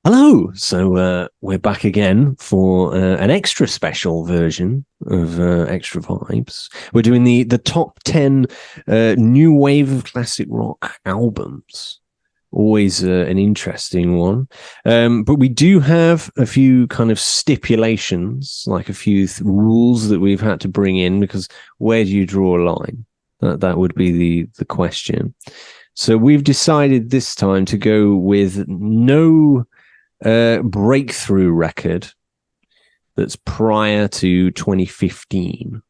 Hello. We're back again for an extra special version of Extra Vibes. We're doing the top 10 new wave of classic rock albums. Always an interesting one. But we do have a few kind of stipulations, like a few rules that we've had to bring in, because where do you draw a line? That would be the question. So we've decided this time to go with no breakthrough record that's prior to 2015,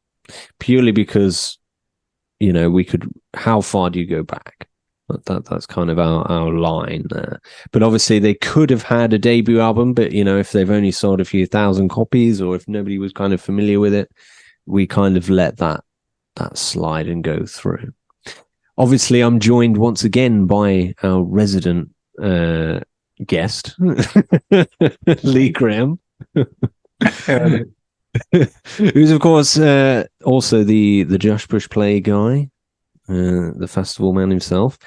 purely because, how far do you go back? That's kind of our line there. But obviously they could have had a debut album, but if they've only sold a few thousand copies, or if nobody was kind of familiar with it, we kind of let that slide and go through. Obviously, I'm joined once again by our resident guest, Lee Graham, who's of course also the Josh Bush Play guy, the festival man himself.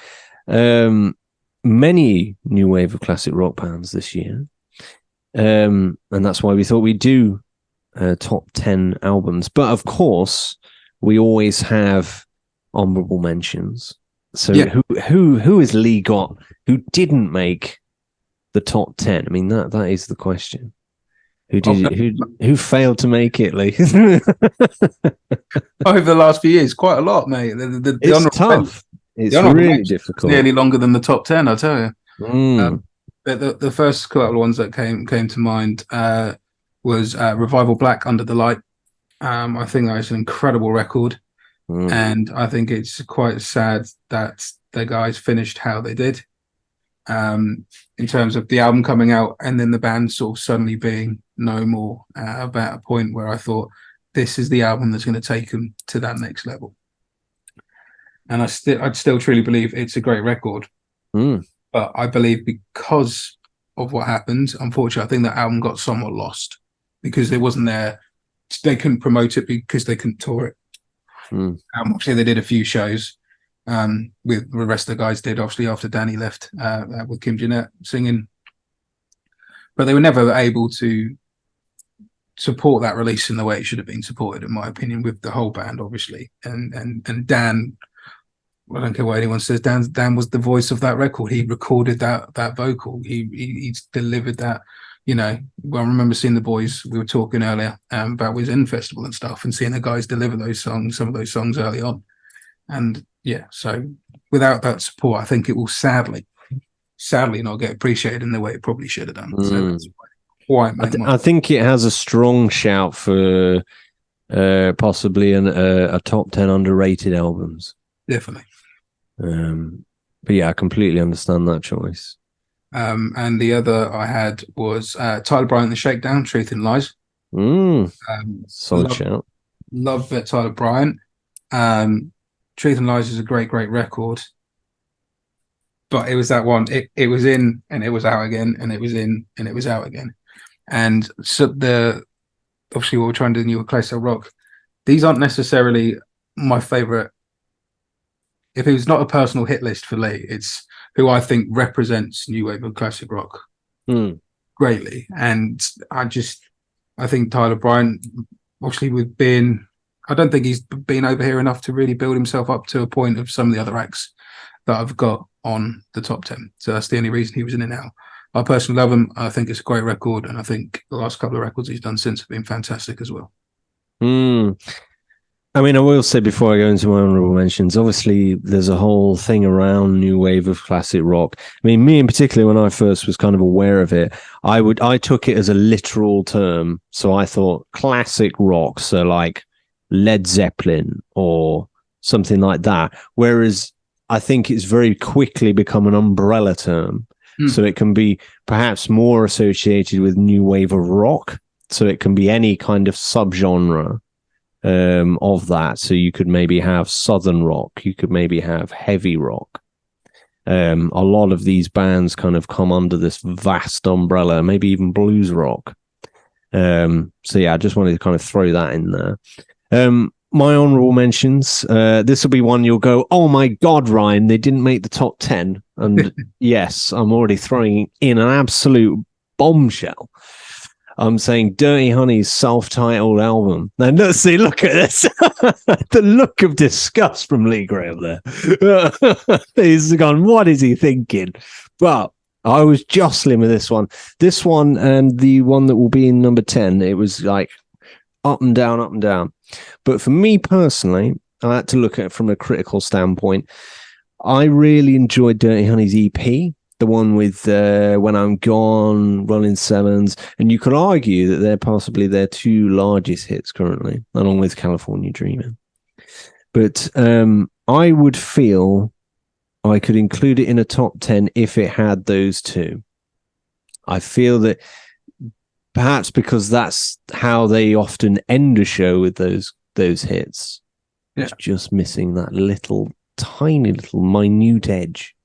Many new wave of classic rock bands this year, and that's why we thought we'd do top 10 albums. But of course, we always have honorable mentions. So yeah. Who has Lee got who didn't make the top 10? I mean, that is the question. Who failed to make it, Lee? Over the last few years, quite a lot, mate. It's tough. It's really difficult. Nearly longer than the top 10, I'll tell you. But the first couple of ones that came to mind was Revival Black, Under the Light. I think that is an incredible record. And I think it's quite sad that the guys finished how they did, in terms of the album coming out and then the band sort of suddenly being no more, about a point where I thought this is the album that's going to take them to that next level. And I'd still truly believe it's a great record. But I believe because of what happened, unfortunately, I think that album got somewhat lost because it wasn't there. They couldn't promote it because they couldn't tour it. Obviously, they did a few shows with the rest of the guys did, obviously, after Danny left, with Kim Jeanette singing. But they were never able to support that release in the way it should have been supported, in my opinion, with the whole band, obviously. And Dan, I don't care what anyone says, Dan was the voice of that record. He recorded that vocal. He delivered that. Well, I remember seeing the boys, we were talking earlier about Wiz End Festival and stuff, and seeing the guys deliver some of those songs early on. And yeah, so without that support, I think it will sadly not get appreciated in the way it probably should have done. So that's quite I think it has a strong shout for possibly a top 10 underrated albums. Definitely. But yeah, I completely understand that choice. And the other I had was Tyler Bryant, The Shakedown, Truth and Lies. Solid shout. Love Tyler Bryant. Truth and Lies is a great record. But it was that one. It was in and it was out again, and it was in and it was out again. And so obviously what we're trying to do in New Classic Rock, these aren't necessarily my favorite. If it was not a personal hit list for Lee, it's who I think represents new wave of classic rock greatly. And I think Tyler Bryant, obviously I don't think he's been over here enough to really build himself up to a point of some of the other acts that I've got on the top 10. So that's the only reason he was in it now. I personally love him. I think it's a great record. And I think the last couple of records he's done since have been fantastic as well. I mean, I will say before I go into my honorable mentions, obviously there's a whole thing around new wave of classic rock. I mean, me in particular, when I first was kind of aware of it, I took it as a literal term. So I thought classic rock, so like Led Zeppelin or something like that. Whereas I think it's very quickly become an umbrella term. So it can be perhaps more associated with new wave of rock. So it can be any kind of subgenre of that. So you could maybe have southern rock, you could maybe have heavy rock. A lot of these bands kind of come under this vast umbrella, maybe even blues rock. So yeah, I just wanted to kind of throw that in there. My honorable mentions, this will be one you'll go, oh my God, Ryan, they didn't make the top 10. And yes, I'm already throwing in an absolute bombshell. I'm saying Dirty Honey's self-titled album. Now, look at this. The look of disgust from Lee Graham there. He's gone, what is he thinking? But I was jostling with this one. This one and the one that will be in number 10, it was like up and down, up and down. But for me personally, I had to look at it from a critical standpoint. I really enjoyed Dirty Honey's EP. The one with When I'm Gone, Rolling Sevens, and you could argue that they're possibly their two largest hits currently, along with California Dreaming. But I would feel I could include it in a top 10 if it had those two. I feel that perhaps because that's how they often end a show with those hits. Yeah. It's just missing that tiny little minute edge.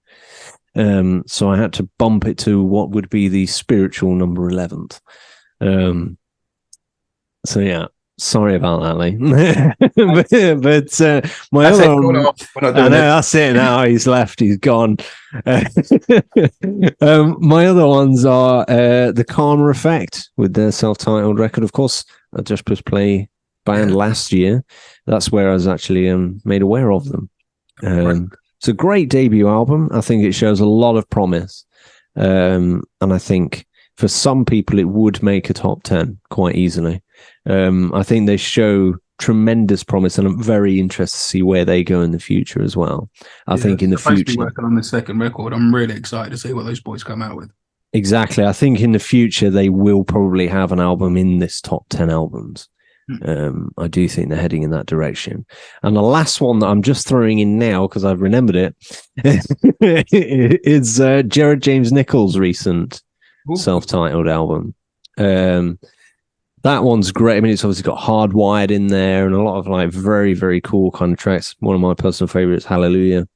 So I had to bump it to what would be the spiritual number 11th. So yeah, sorry about that, Lee. but my that's other it, one, I know that's it now. He's left. He's gone. My other ones are the Karma Effect with their self-titled record. Of course, I just pressed play band last year. That's where I was actually made aware of them. It's a great debut album. I think it shows a lot of promise. And I think for some people, it would make a top 10 quite easily. I think they show tremendous promise, and I'm very interested to see where they go in the future as well. I think in the future, to be working on the second record, I'm really excited to see what those boys come out with. Exactly. I think in the future, they will probably have an album in this top 10 albums. I do think they're heading in that direction. And the last one that I'm just throwing in now because I've remembered it is Jared James Nichols' recent self-titled album. That one's great. I mean, it's obviously got Hardwired in there and a lot of like very, very cool kind of tracks. One of my personal favorites, Hallelujah.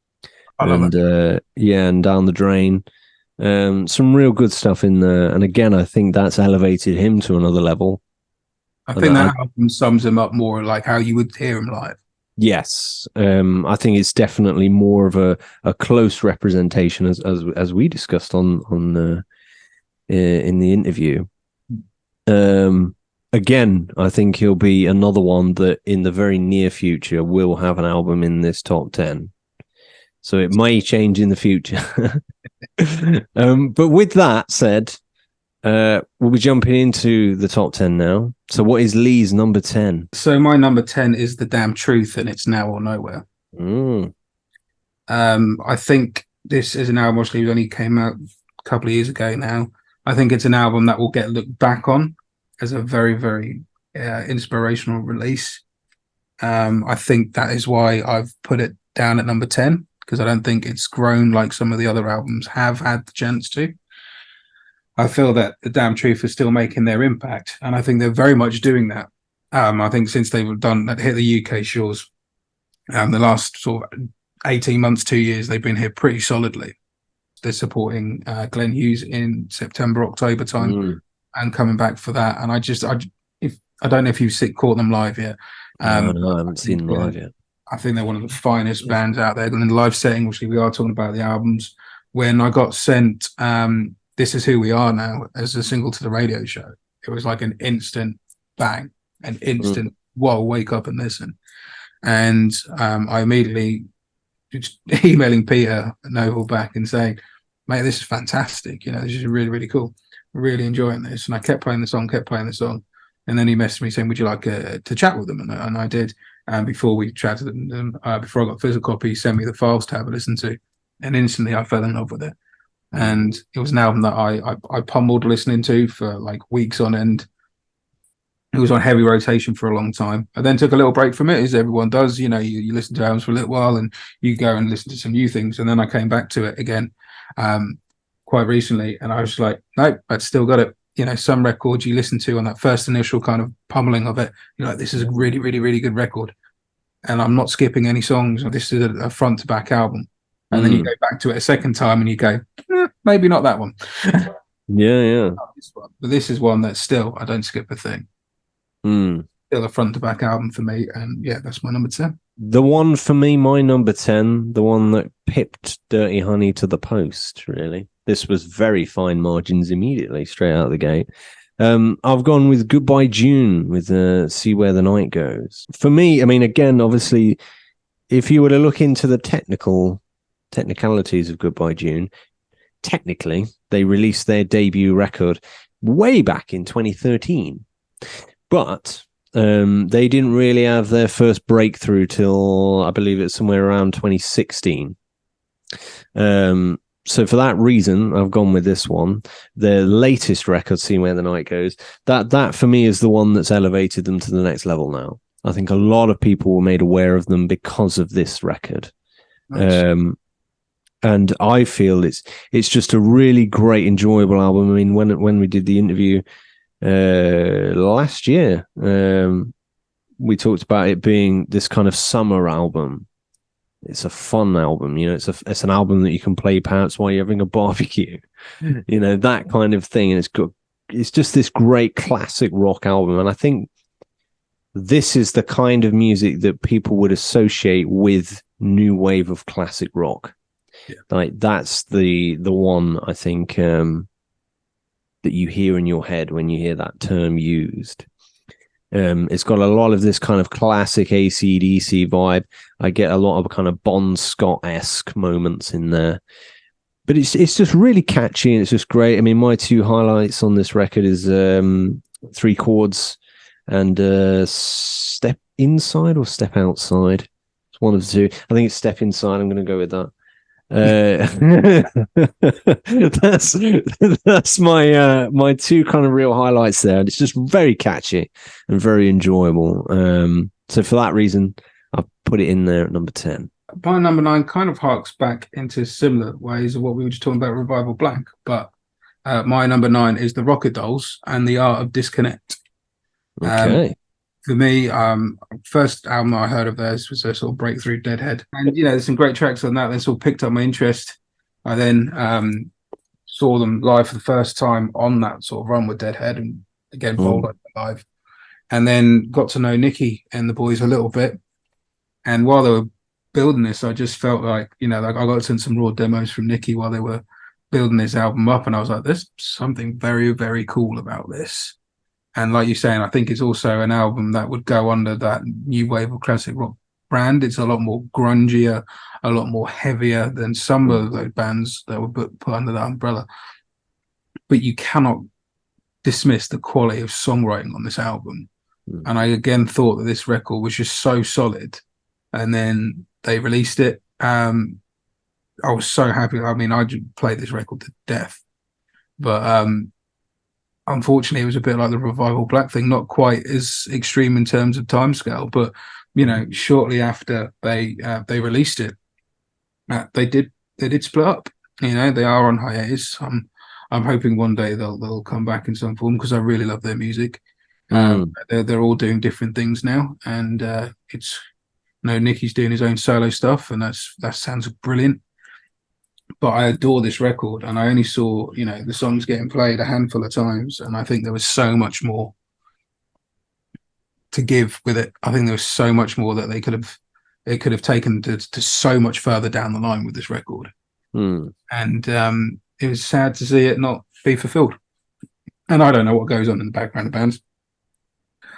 I love it. And Down the Drain. Some real good stuff in there. And again, I think that's elevated him to another level. I think that album sums him up more like how you would hear him live. Yes. I think it's definitely more of a close representation as we discussed on in the interview. Again, I think he'll be another one that in the very near future will have an album in this top 10. So it may change in the future. But with that said, we'll be jumping into the top 10 now. So what is Lee's number 10? So my number 10 is The Damn Truth, and it's Now or Nowhere. I think this is an album which only came out a couple of years ago now. I think it's an album that will get looked back on as a very, very inspirational release. I think that is why I've put it down at number 10, because I don't think it's grown like some of the other albums have had the chance to. I feel that The Damn Truth is still making their impact, and I think they're very much doing that. I think since they've hit the UK shores, the last sort of 18 months, 2 years, they've been here pretty solidly. They're supporting Glenn Hughes in September, October time, and coming back for that. And I don't know if you've caught them live yet. No, I haven't seen them live yet. I think they're one of the finest bands out there. And in the live setting, which we are talking about the albums, when I got sent This Is Who We Are Now as a single to the radio show, it was like an instant bang, an instant, whoa, wake up and listen. And I immediately just emailing Peter Noble back and saying, mate, this is fantastic. You know, this is really, really cool. Really enjoying this. And I kept playing the song. And then he messaged me saying, would you like to chat with them? And I did. And before we chatted them, before I got physical copy, he sent me the files to have a listen to. And instantly I fell in love with it. And it was an album that I pummeled listening to for like weeks on end. It was on heavy rotation for a long time. I then took a little break from it, as everyone does. You know, you listen to albums for a little while and you go and listen to some new things. And then I came back to it again quite recently. And I was like, nope, I'd still got it. You know, some records you listen to on that first initial kind of pummeling of it, you're like, this is a really, really, really good record. And I'm not skipping any songs. This is a front to back album. And then you go back to it a second time and you go, maybe not that one. Yeah. But this is one that still, I don't skip a thing. Still a front to back album for me. And yeah, that's my number 10. The one for me, my number 10, the one that pipped Dirty Honey to the post, really. This was very fine margins immediately, straight out of the gate. I've gone with Goodbye June with See Where the Night Goes. For me, I mean, again, obviously, if you were to look into the technicalities of Goodbye June, technically, they released their debut record way back in 2013. But they didn't really have their first breakthrough till, I believe it's somewhere around 2016. So for that reason, I've gone with this one. Their latest record, See Where the Night Goes, that for me is the one that's elevated them to the next level now. I think a lot of people were made aware of them because of this record. Nice. And I feel it's just a really great, enjoyable album. I mean, when we did the interview last year, we talked about it being this kind of summer album. It's a fun album, you know. It's an album that you can play perhaps while you're having a barbecue, you know, that kind of thing. And it's just this great classic rock album. And I think this is the kind of music that people would associate with new wave of classic rock. Yeah. Like that's the one I think that you hear in your head when you hear that term used. It's got a lot of this kind of classic AC/DC vibe. I get a lot of kind of Bon Scott-esque moments in there. But it's just really catchy and it's just great. I mean, my two highlights on this record is Three Chords and Step Inside or Step Outside. It's one of the two. I think it's Step Inside. I'm going to go with that. That's my two kind of real highlights there. It's just very catchy and very enjoyable. So for that reason, I've put it in there at number 10. My number 9 kind of harks back into similar ways of what we were just talking about, Revival Black. But my number 9 is the Rocket Dolls and the Art of Disconnect. Okay. For me, first album I heard of theirs was a sort of breakthrough, Deadhead. And, you know, there's some great tracks on that. They sort of picked up my interest. I then saw them live for the first time on that sort of run with Deadhead and again, bowled live. And then got to know Nicky and the boys a little bit. And while they were building this, I just felt like, you know, like I got some raw demos from Nicky while they were building this album up. And I was like, there's something very, very cool about this. And like you're saying, I think it's also an album that would go under that new wave of classic rock brand. It's a lot more grungier, a lot more heavier than some of those bands that were put under that umbrella. But you cannot dismiss the quality of songwriting on this album. And I again thought that this record was just so solid. And then they released it. I was so happy. I mean, I played this record to death. But unfortunately, it was a bit like the Revival Black thing, not quite as extreme in terms of timescale, but you know, shortly after they released it, they did split up. You know, they are on hiatus. I'm hoping one day they'll come back in some form because I really love their music. They're all doing different things now, and it's Nicky's doing his own solo stuff, and that sounds brilliant. But I adore this record, and I only saw, you know, the songs getting played a handful of times, and I think there was so much more to give with it. I think there was so much more that it could have taken to so much further down the line with this record. And it was sad to see it not be fulfilled. And I don't know what goes on in the background of bands.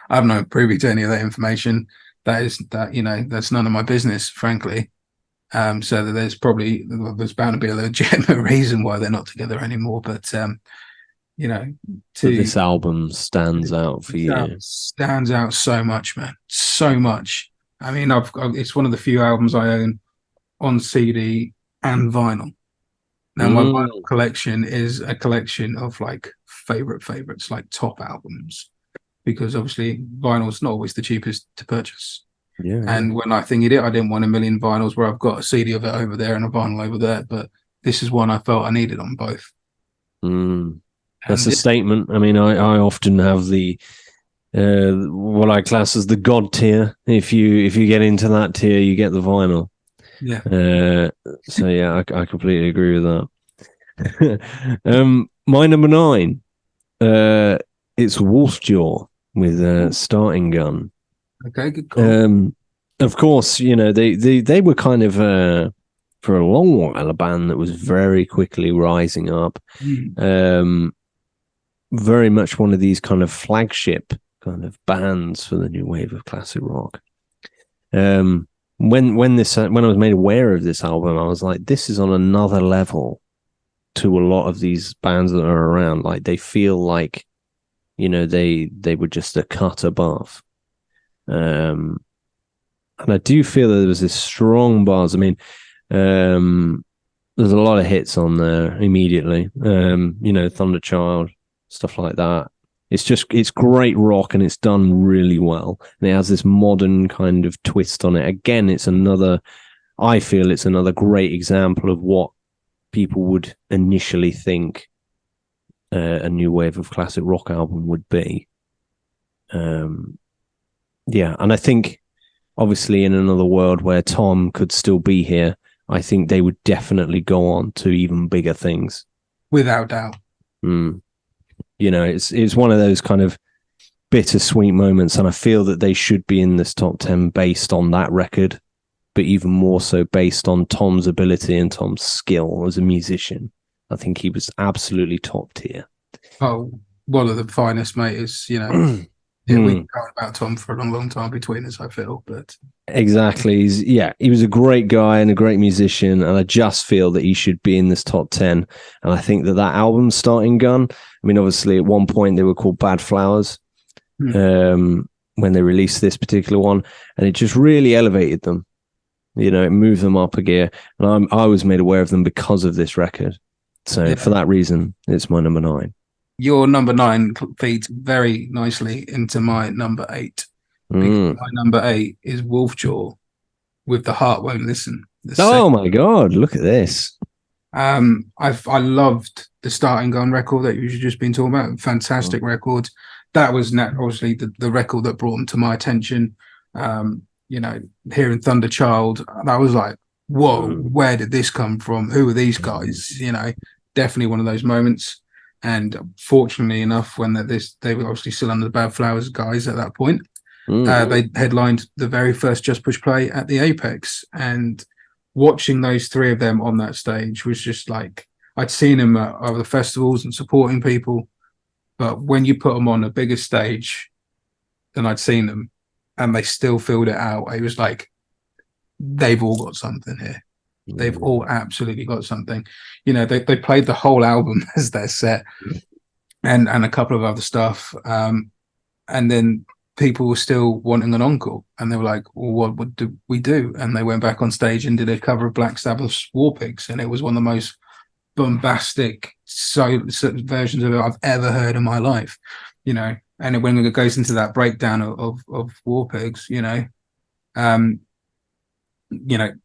I'm not privy to any of that information. That's none of my business, frankly. So that there's bound to be a legitimate reason why they're not together anymore. But you know, this album stands out for you. Stands out so much, man, so much. I mean, it's one of the few albums I own on CD and vinyl. Now, my vinyl collection is a collection of like favorites, like top albums, because obviously vinyl is not always the cheapest to purchase. Yeah. And when I thingied it, I didn't want a million vinyls where I've got a CD of it over there and a vinyl over there. But this is one I felt I needed on both. That's a statement. I mean, I often have the what I class as the God tier. If you get into that tier, you get the vinyl. Yeah. So yeah, I completely agree with that. My number 9, it's Wolfjaw with Starting Gun. Okay, good call. Of course, you know, they were kind of for a long while, a band that was very quickly rising up. Very much one of these kind of flagship kind of bands for the new wave of classic rock. When I was made aware of this album, I was like, this is on another level to a lot of these bands that are around. Like, they feel like, they were just a cut above. And I do feel that there was this strong buzz. I mean, there's a lot of hits on there immediately. Thunderchild, stuff like that. It's great rock, and it's done really well. And it has this modern kind of twist on it. Again, I feel it's another great example of what people would initially think a new wave of classic rock album would be. And I think, obviously, in another world where Tom could still be here, I think they would definitely go on to even bigger things. Without doubt. It's one of those kind of bittersweet moments, and I feel that they should be in this top 10 based on that record, but even more so based on Tom's ability and Tom's skill as a musician. I think he was absolutely top tier. Oh, one of the finest, mate. Is we can go about Tom for a long, long time between us, I feel. But exactly, he was a great guy and a great musician, and I just feel that he should be in this top 10. And I think that album, Starting Gun, I mean, obviously at one point they were called Bad Flowers when they released this particular one, and it just really elevated them. It moved them up a gear, and I was made aware of them because of this record. So for that reason, it's my number 9. Your number 9 feeds very nicely into my number 8. Because my number 8 is Wolfjaw with The Heart Won't Listen. My God, look at this. I loved the Starting Gun record that you've just been talking about. Fantastic record. That was obviously the record that brought them to my attention. Hearing Thunderchild, I was like, whoa, where did this come from? Who are these guys? Definitely one of those moments. And fortunately enough, when they were obviously still under the Bad Flowers guys at that point, they headlined the very first Just Push Play at the Apex. And watching those three of them on that stage was just like, I'd seen them at other festivals and supporting people, but when you put them on a bigger stage than I'd seen them, and they still filled it out, it was like, they've all got something here. They've all absolutely got something. They played the whole album as their set, and a couple of other stuff. And then people were still wanting an encore, and they were like, well, what do we do? And they went back on stage and did a cover of Black Sabbath's War Pigs, and it was one of the most bombastic versions of it I've ever heard in my life. And when it goes into that breakdown of War Pigs,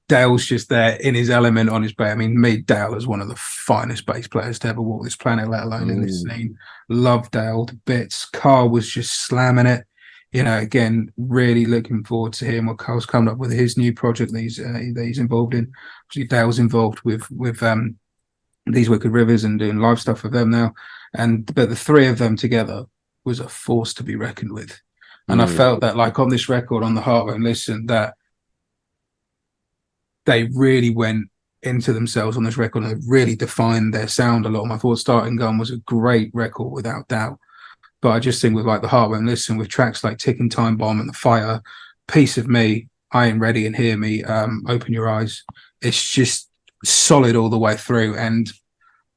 Dale's just there in his element on his bass. I mean, Dale is one of the finest bass players to ever walk this planet, let alone in this scene. Love Dale to bits. Carl was just slamming it. Again, really looking forward to hearing what Carl's coming up with his new project that he's involved in. Obviously, Dale's involved with These Wicked Rivers and doing live stuff with them now. But the three of them together was a force to be reckoned with. And I felt that, like, on this record, on The Heart Won't Listen, that they really went into themselves on this record and really defined their sound a lot. I thought Starting Gun was a great record without doubt. But I just think with like The Heart Won't Listen, with tracks like Ticking Time Bomb and The Fire, Piece of Me, I Ain't Ready and Hear Me, Open Your Eyes, it's just solid all the way through. And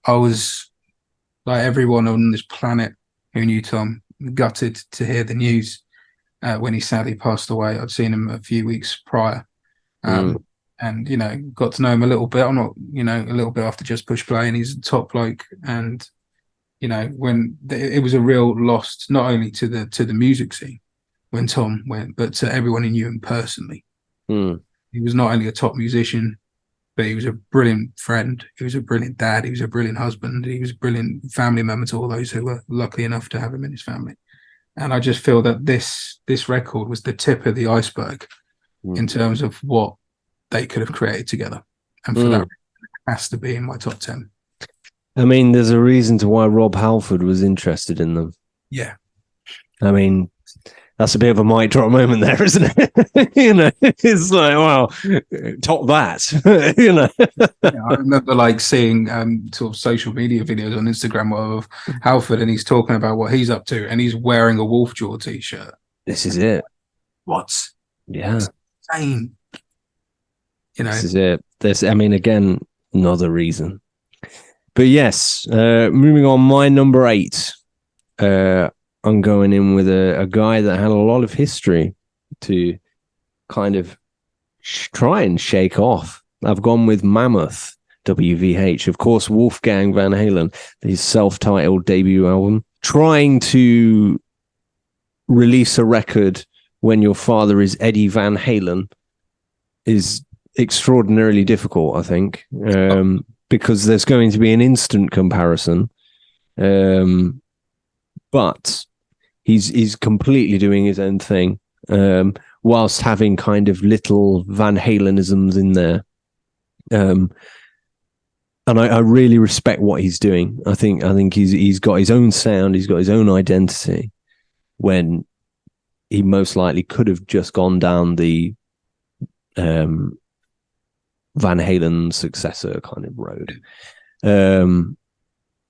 I was, like everyone on this planet who knew Tom, gutted to hear the news when he sadly passed away. I'd seen him a few weeks prior. And, got to know him a little bit. I'm not, a little bit after Just Push Play, and he's a top bloke. And, when it was a real loss, not only to the music scene when Tom went, but to everyone who knew him personally. He was not only a top musician, but he was a brilliant friend. He was a brilliant dad. He was a brilliant husband. He was a brilliant family member to all those who were lucky enough to have him in his family. And I just feel that this record was the tip of the iceberg in terms of what they could have created together. And for that, it has to be in my top 10. I mean, there's a reason to why Rob Halford was interested in them. Yeah. I mean, that's a bit of a mic drop moment there, isn't it? You know, it's like, wow, top that. You know, Yeah, I remember like seeing sort of social media videos on Instagram of Halford, and he's talking about what he's up to, and he's wearing a Wolfjaw t-shirt. this is it. What? Yeah, Insane. You know, this is it. This, I mean, again, another reason. But yes, moving on, my number 8. I'm going in with a guy that had a lot of history to kind of try and shake off. I've gone with Mammoth, WVH. Of course, Wolfgang Van Halen, his self-titled debut album. Trying to release a record when your father is Eddie Van Halen is extraordinarily difficult, I think, because there's going to be an instant comparison. But he's completely doing his own thing, whilst having kind of little Van Halenisms in there. And I really respect what he's doing. I think he's got his own sound, he's got his own identity, when he most likely could have just gone down the Van Halen successor kind of road.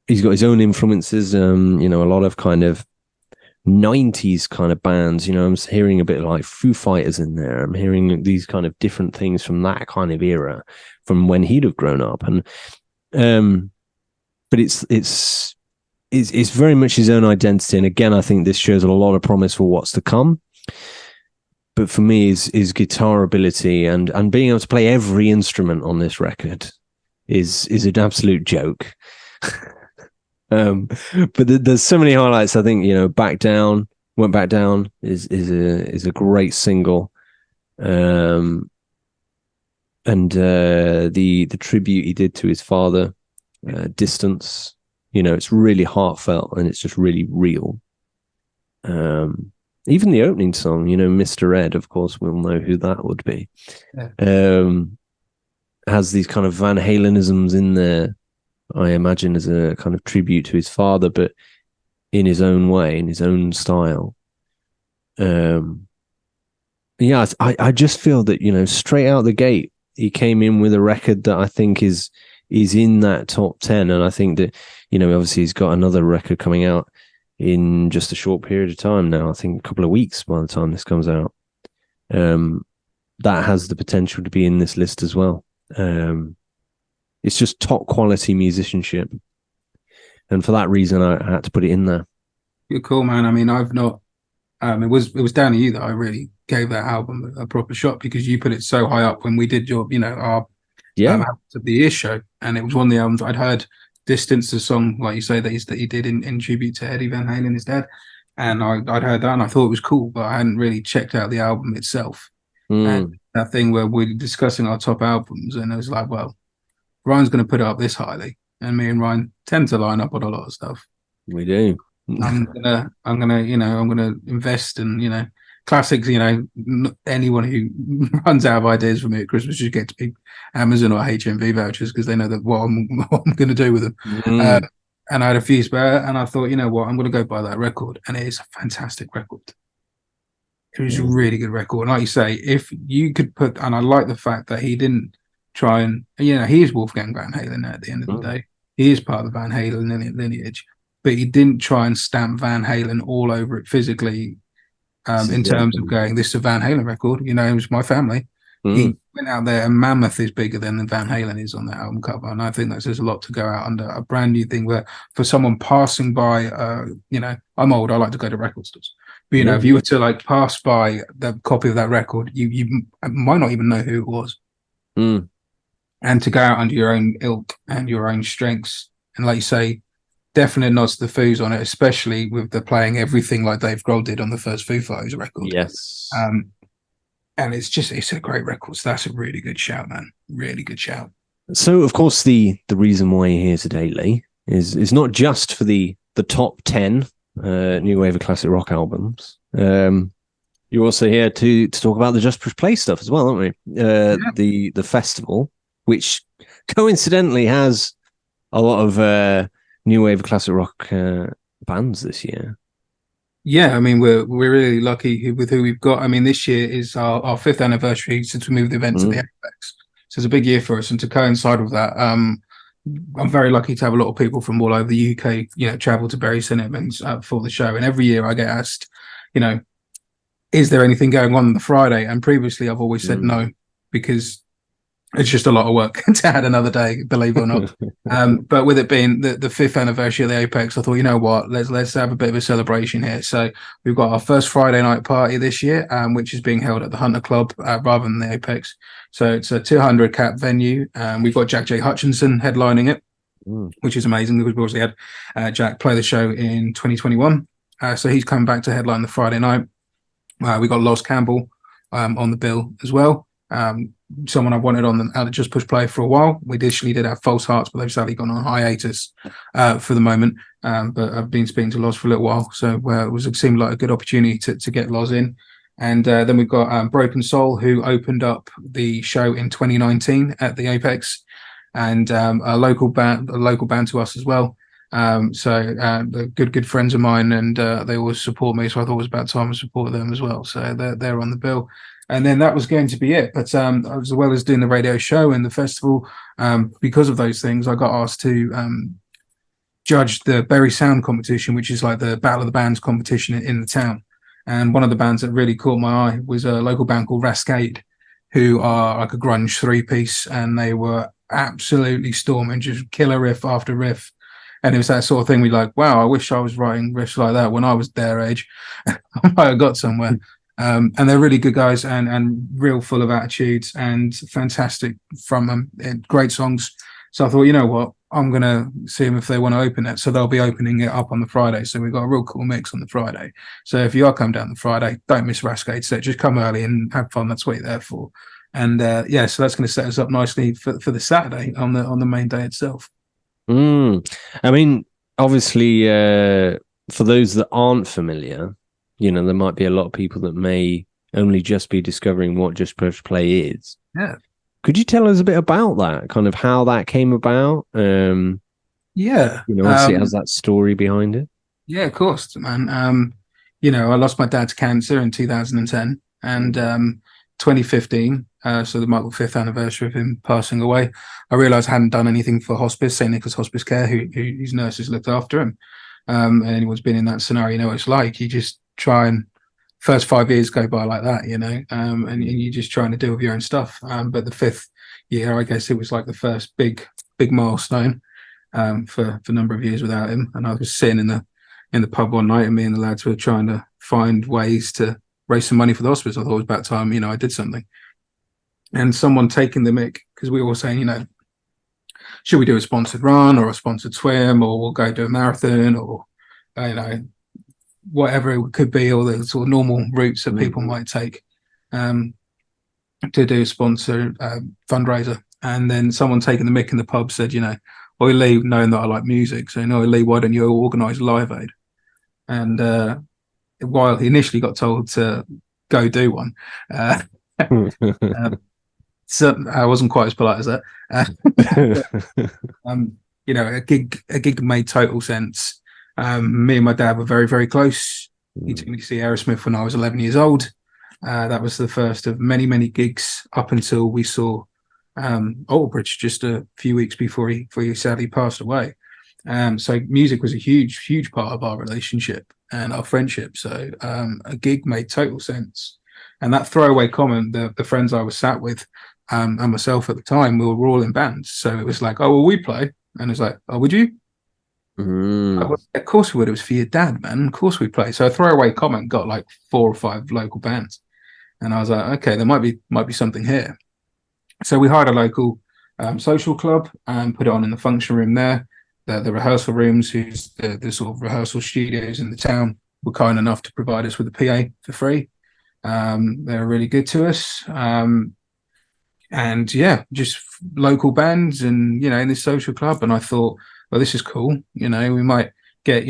He's got his own influences, you know, a lot of kind of 90s kind of bands. You know, I'm hearing a bit like Foo Fighters in there. I'm hearing these kind of different things from that kind of era, from when he'd have grown up. And but it's very much his own identity. And again, I think this shows a lot of promise for what's to come. But for me, his guitar ability and being able to play every instrument on this record is an absolute joke. But there's so many highlights. I think, you know, Went Back Down is a great single, and the tribute he did to his father, Distance. You know, it's really heartfelt and it's just really real. Even the opening song, you know, Mr. Ed, of course, we'll know who that would be. Yeah. Has these kind of Van Halenisms in there, I imagine, as a kind of tribute to his father, but in his own way, in his own style. Yeah, I just feel that, you know, straight out the gate, he came in with a record that I think is in that top 10. And I think that, you know, obviously he's got another record coming out in just a short period of time now. I think a couple of weeks by the time this comes out. That has the potential to be in this list as well. It's just top quality musicianship, and for that reason, I had to put it in there. You're cool, man. I mean, I've not. It was down to you that I really gave that album a proper shot, because you put it so high up when we did your, you know, our of the Year show, and it was one of the albums I'd heard. Distance, the song, like you say, that he did in tribute to Eddie Van Halen, his dad, and I'd heard that and I thought it was cool, but I hadn't really checked out the album itself. And that thing where we're discussing our top albums, and it was like, well, Ryan's going to put it up this highly, and me and Ryan tend to line up on a lot of stuff. We do. I'm gonna invest in, you know, classics. You know, anyone who runs out of ideas for me at Christmas just gets me Amazon or HMV vouchers, because they know that what I'm going to do with them. And I had a few spare, and I thought, you know what, I'm going to go buy that record, and it is a fantastic record. It was a really good record, and like you say, if you could put, and I like the fact that he didn't try and, you know, he is Wolfgang Van Halen at the end of the day. He is part of the Van Halen lineage, but he didn't try and stamp Van Halen all over it physically, in terms of going, this is a Van Halen record, you know, it was my family. He went out there, and Mammoth is bigger than the Van Halen is on that album cover, and I think that says a lot to go out under a brand new thing, where for someone passing by, you know, I'm old, I like to go to record stores, but you know, if you were to like pass by the copy of that record, you might not even know who it was. And to go out under your own ilk and your own strengths, and like you say, definite nods to the Foos on it, especially with the playing everything like Dave Grohl did on the first Foo Fighters record. Yes. And it's a great record. So that's a really good shout, man. Really good shout. So, of course, the reason why you're here today, Lee, is not just for the top 10 new wave of classic rock albums. You're also here to talk about the Just Push Play stuff as well, aren't we? The festival, which coincidentally has a lot of new wave of classic rock bands this year. Yeah, I mean we're really lucky with who we've got. I mean, this year is our fifth anniversary since we moved the event to the Mm. Apex, so it's a big year for us. And to coincide with that, I'm very lucky to have a lot of people from all over the UK, travel to Bury St Edmunds for the show. And every year I get asked, you know, is there anything going on the Friday? And previously I've always said Mm. no because it's just a lot of work to add another day, believe it or not. But with it being the fifth anniversary of the Apex, I thought, you know what, let's have a bit of a celebration here. So we've got our first Friday night party this year, which is being held at the Hunter Club rather than the Apex. So it's a 200 cap venue. We've got J Hutchinson headlining it, Mm. which is amazing because we obviously had Jack play the show in 2021. So he's coming back to headline the Friday night. We got Los Campbell on the bill as well. Someone I wanted on the Just Push Play for a while. We initially did have False Hearts, but they've sadly gone on hiatus for the moment. But I've been speaking to Loz for a little while, so it seemed like a good opportunity to get Loz in. And then we've got Broken Soul, who opened up the show in 2019 at the Apex, and a local band to us as well. So they're good friends of mine, and they always support me. So I thought it was about time to support them as well. So they're on the bill. And then that was going to be it. But as well as doing the radio show and the festival, because of those things, I got asked to judge the Bury Sound competition, which is like the Battle of the Bands competition in the town. And one of the bands that really caught my eye was a local band called Rascade, who are like a grunge three-piece, and they were absolutely storming, just killer riff after riff. And it was that sort of thing we like, wow, I wish I was writing riffs like that when I was their age. I might have got somewhere. And they're really good guys and real full of attitudes and fantastic from them. Great songs. So I thought, you know what, I'm going to see them if they want to open it. So they'll be opening it up on the Friday. So we've got a real cool mix on the Friday. So if you are coming down the Friday, don't miss Rascade set. Just come early and have fun. That's what you're there for. And yeah, so that's going to set us up nicely for the Saturday on the main day itself. Mm. I mean, obviously, for those that aren't familiar, there might be a lot of people that may only just be discovering what Just Push Play is. Yeah. Could you tell us a bit about that, kind of how that came about? Yeah. Obviously it has that story behind it. Yeah, of course, man. I lost my dad to cancer in 2010 and 2015, so the Michael fifth anniversary of him passing away. I realised I hadn't done anything for hospice, St Nicholas Hospice Care, whose nurses looked after him. And anyone's been in that scenario, what it's like. You just try and first 5 years go by like that, and you're just trying to deal with your own stuff. But the fifth year, I guess it was like the first big milestone for a number of years without him. And I was sitting in the pub one night, and me and the lads were trying to find ways to raise some money for the hospice. I thought it was about time, I did something. And someone taking the mick, because we were all saying, should we do a sponsored run or a sponsored swim, or we'll go do a marathon, or whatever it could be, or the sort of normal routes that people might take to do a sponsor fundraiser. And then someone taking the mick in the pub said, Oi Lee, knowing that I like music, so Oi Lee, why don't you organise Live Aid? And while he initially got told to go do one, so I wasn't quite as polite as that. A gig made total sense. Me and my dad were very, very close. He took me to see Aerosmith when I was 11 years old. That was the first of many, many gigs up until we saw Aldridge just a few weeks before he sadly passed away. So music was a huge, huge part of our relationship and our friendship. So a gig made total sense. And that throwaway comment, the friends I was sat with and myself at the time, we were all in bands. So it was like, oh, well, we play. And it's like, oh, would you? Well, of course we would. It was for your dad, man. Of course we play. So a throwaway comment got like 4 or 5 local bands. And I was like, okay, there might be something here. So we hired a local social club and put it on in the function room there. The rehearsal rooms, who's the sort of rehearsal studios in the town, were kind enough to provide us with a PA for free. They were really good to us. And yeah, just local bands and, in this social club. And I thought, well, this is cool. We might get,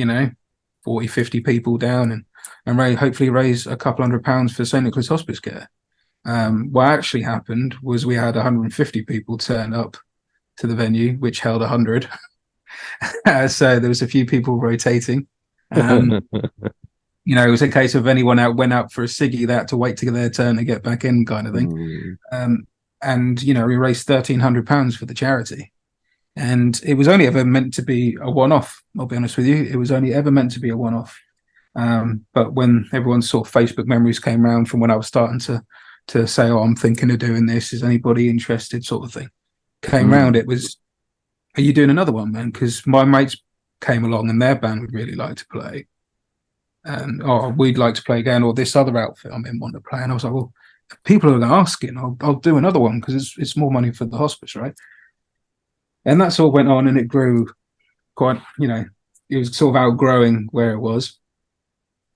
40, 50 people down and hopefully raise a couple £100 for St. Nicholas Hospice Care. What actually happened was we had 150 people turn up to the venue, which held 100. So there was a few people rotating. It was a case of anyone went out for a ciggy, they had to wait to get their turn to get back in, kind of thing. And we raised £1,300 for the charity. And it was only ever meant to be a one-off. I'll be honest with you, it was only ever meant to be a one-off. But when everyone's sort of Facebook memories came around from when I was starting to say, "Oh, I'm thinking of doing this. Is anybody interested?" sort of thing, came round. It was, "Are you doing another one, man?" Because my mates came along and their band would really like to play, and we'd like to play again, or this other outfit I'm in want to play. And I was like, well, if people are asking, I'll do another one because it's more money for the hospice, right? And that sort of went on, and it grew quite. It was sort of outgrowing where it was.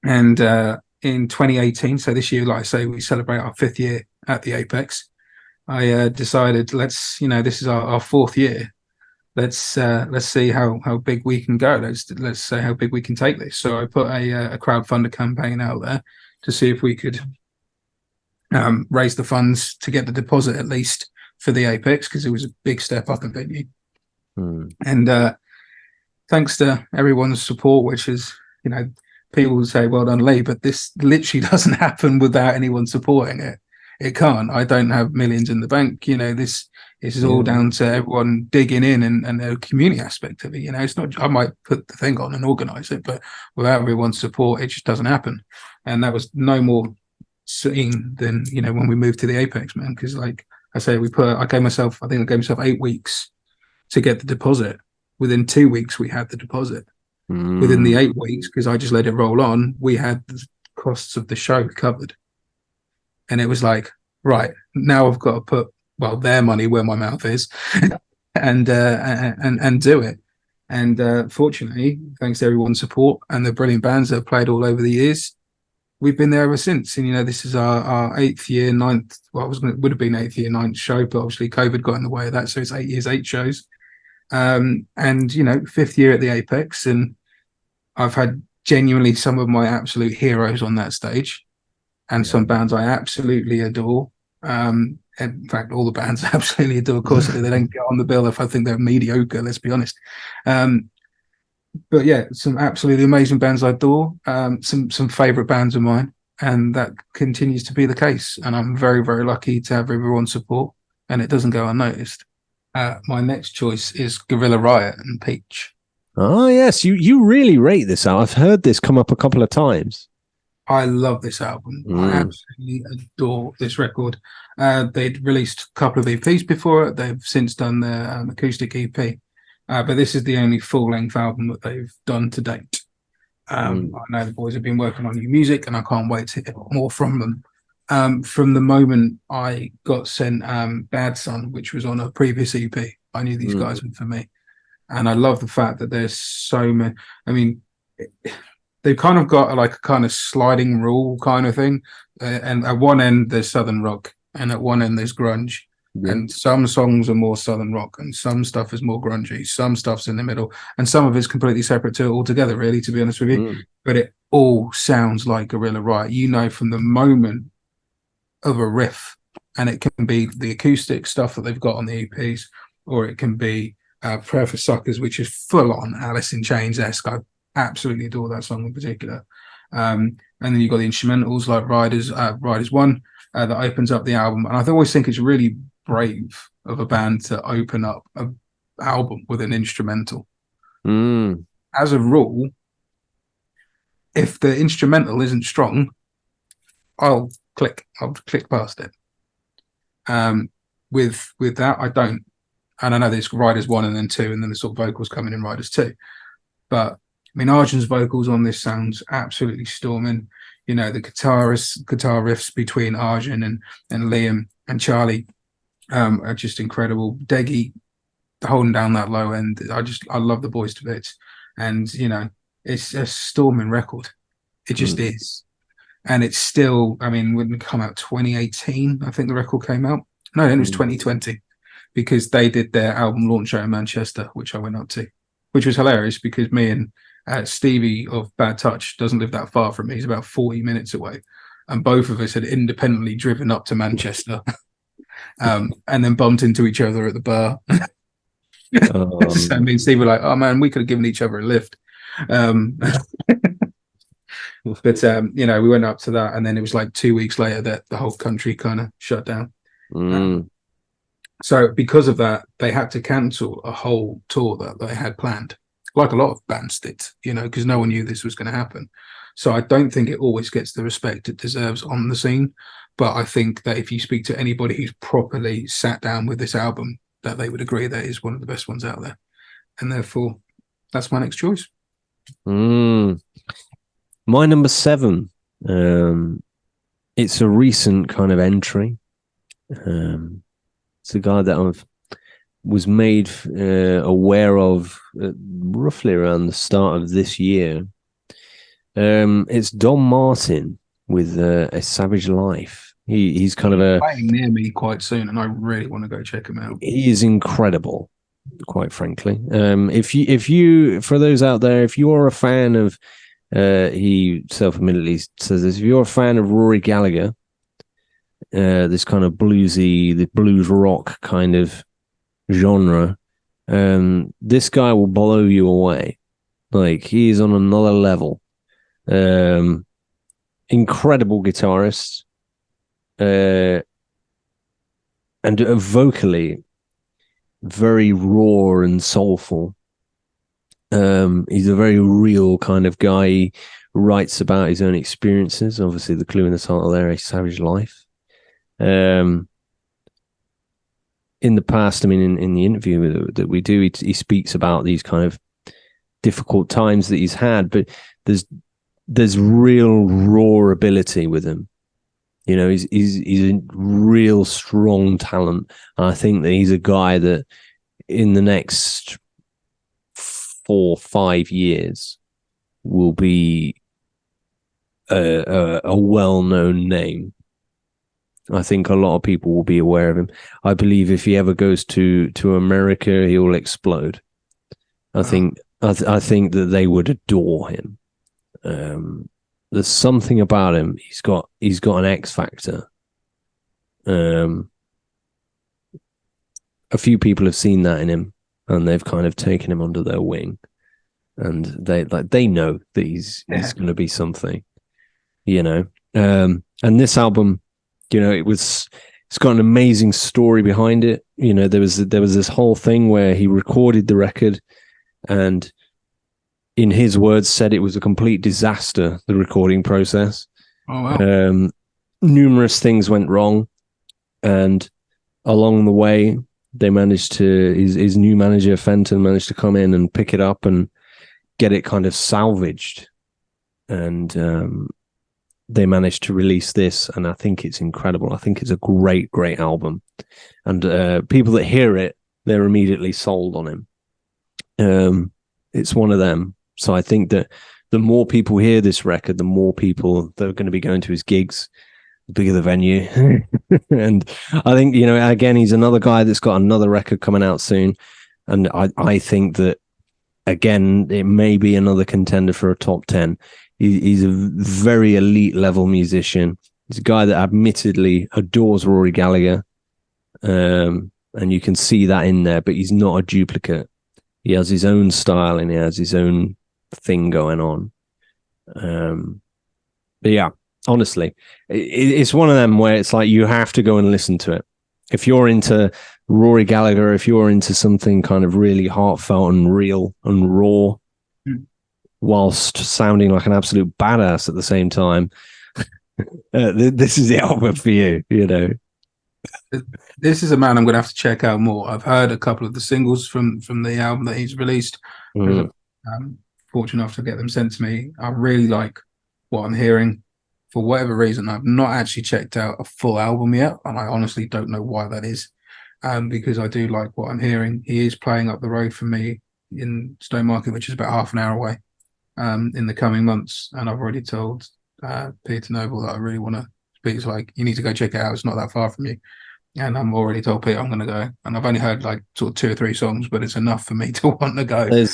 And in 2018, so this year, like I say, we celebrate our 5th year at the Apex. I decided, this is our 4th year. Let's see how big we can go. Let's say how big we can take this. So I put a crowdfunder campaign out there to see if we could raise the funds to get the deposit at least for the Apex, because it was a big step up in venue. And thanks to everyone's support, which is, people will say, "Well done, Lee," but this literally doesn't happen without anyone supporting it. It can't. I don't have millions in the bank. This is all down to everyone digging in and the community aspect of it. It's not, I might put the thing on and organize it, but without everyone's support, it just doesn't happen. And that was no more seen than, when we moved to the Apex, man. Because like I say, I gave myself 8 weeks to get the deposit. Within 2 weeks, we had the deposit. Within the 8 weeks, because I just let it roll on, we had the costs of the show covered. And it was like, right, now I've got to put, their money where my mouth is and do it. And fortunately, thanks to everyone's support and the brilliant bands that have played all over the years, we've been there ever since. And, this is our 8th year, 9th, it would have been 8th year, 9th show, but obviously COVID got in the way of that. So it's 8 years, 8 shows. And 5th year at the Apex, and I've had genuinely some of my absolute heroes on that stage, and some bands I absolutely adore. In fact, all the bands I absolutely adore. Of course, they don't get on the bill if I think they're mediocre, let's be honest. But yeah, some absolutely amazing bands I adore, some favorite bands of mine, and that continues to be the case. And I'm very, very lucky to have everyone's support, and it doesn't go unnoticed. My next choice is Gorilla Riot and Peach. Oh yes, you really rate this out. I've heard this come up a couple of times. I love this album. I absolutely adore this record. They'd released a couple of EPs before it. They've since done their acoustic EP, but this is the only full-length album that they've done to date. I know the boys have been working on new music, and I can't wait to hear more from them. From the moment I got sent Bad Son, which was on a previous EP, I knew these guys were for me. And I love the fact that there's so many. I mean, they've kind of got like a kind of sliding rule kind of thing. And at one end, there's Southern rock, and at one end, there's grunge. Yeah. And some songs are more Southern rock, and some stuff is more grungy. Some stuff's in the middle, and some of it's completely separate to it altogether, really, to be honest with you. But it all sounds like Gorilla Riot. From the moment of a riff, and it can be the acoustic stuff that they've got on the EPs, or it can be Prayer for Suckers, which is full on Alice in Chains-esque. I absolutely adore that song in particular. And then you've got the instrumentals like Riders 1 that opens up the album. And I always think it's really brave of a band to open up an album with an instrumental. As a rule, if the instrumental isn't strong, I'll click past it. With that, I don't. And I know there's Riders 1 and then 2, and then the sort of vocals coming in Riders 2. But I mean, Arjun's vocals on this sounds absolutely storming. The guitar riffs between Arjun and Liam and Charlie are just incredible. Deggy holding down that low end. I love the boys to bits. And, it's a storming record. It just is. And it's still, when it come out 2018, I think the record came out. No, it was 2020. Because they did their album launch show in Manchester, which I went up to, which was hilarious because me and Stevie of Bad Touch doesn't live that far from me. He's about 40 minutes away. And both of us had independently driven up to Manchester and then bumped into each other at the bar. So me and Steve were like, oh man, we could have given each other a lift. But we went up to that, and then it was like 2 weeks later that the whole country kind of shut down. So because of that, they had to cancel a whole tour that they had planned, like a lot of bands did, because no one knew this was going to happen. So I don't think it always gets the respect it deserves on the scene. But I think that if you speak to anybody who's properly sat down with this album, that they would agree that is one of the best ones out there. And therefore, that's my next choice. My number 7. It's a recent kind of entry. It's a guy that I was made aware of roughly around the start of this year. It's Don Martin with A Savage Life. He's kind of playing near me quite soon, and I really want to go check him out. He is incredible, quite frankly. If you for those out there, if you are a fan of, he self-admittedly says this, if you're a fan of Rory Gallagher, this kind of bluesy, the blues rock kind of genre, this guy will blow you away. Like, he is on another level. Incredible guitarist, and vocally very raw and soulful. He's a very real kind of guy. He writes about his own experiences. Obviously, the clue in the title there, A Savage Life. In the past, I mean, in the interview that we do, he speaks about these kind of difficult times that he's had, but there's real raw ability with him. He's a real strong talent. And I think that he's a guy that in the next 4-5 years will be a well-known name. I think a lot of people will be aware of him. I believe if he ever goes to America, he will explode. I think that they would adore him. There's something about him. He's got an X factor. A few people have seen that in him, and they've kind of taken him under their wing, and they know that he's going to be something, And this album, it's got an amazing story behind it. There was this whole thing where he recorded the record, and in his words, said it was a complete disaster, the recording process. Oh, wow. Numerous things went wrong, and along the way, they managed to, his new manager, Fenton, managed to come in and pick it up and get it kind of salvaged. And they managed to release this, and I think it's incredible. I think it's a great, great album. And people that hear it, they're immediately sold on him. It's one of them. So I think that the more people hear this record, the more people that are going to be going to his gigs, the bigger the venue. And I think, again, he's another guy that's got another record coming out soon. And I think that, again, it may be another contender for a top 10. He's a very elite level musician. He's a guy that admittedly adores Rory Gallagher. And you can see that in there, but he's not a duplicate. He has his own style and he has his own thing going on. But yeah, honestly, it's one of them where it's like you have to go and listen to it. If you're into Rory Gallagher, if you're into something kind of really heartfelt and real and raw, whilst sounding like an absolute badass at the same time, this is the album for you, This is a man I'm going to have to check out more. I've heard a couple of the singles from the album that he's released. I'm fortunate enough to get them sent to me. I really like what I'm hearing. For whatever reason, I've not actually checked out a full album yet, and I honestly don't know why that is. Because I do like what I'm hearing. He is playing up the road for me in Stone Market, which is about half an hour away, in the coming months. And I've already told Peter Noble that I really want to speak. It's like, you need to go check it out. It's not that far from you. And I'm already told Peter I'm going to go. And I've only heard like sort of 2 or 3 songs, but it's enough for me to want to go. I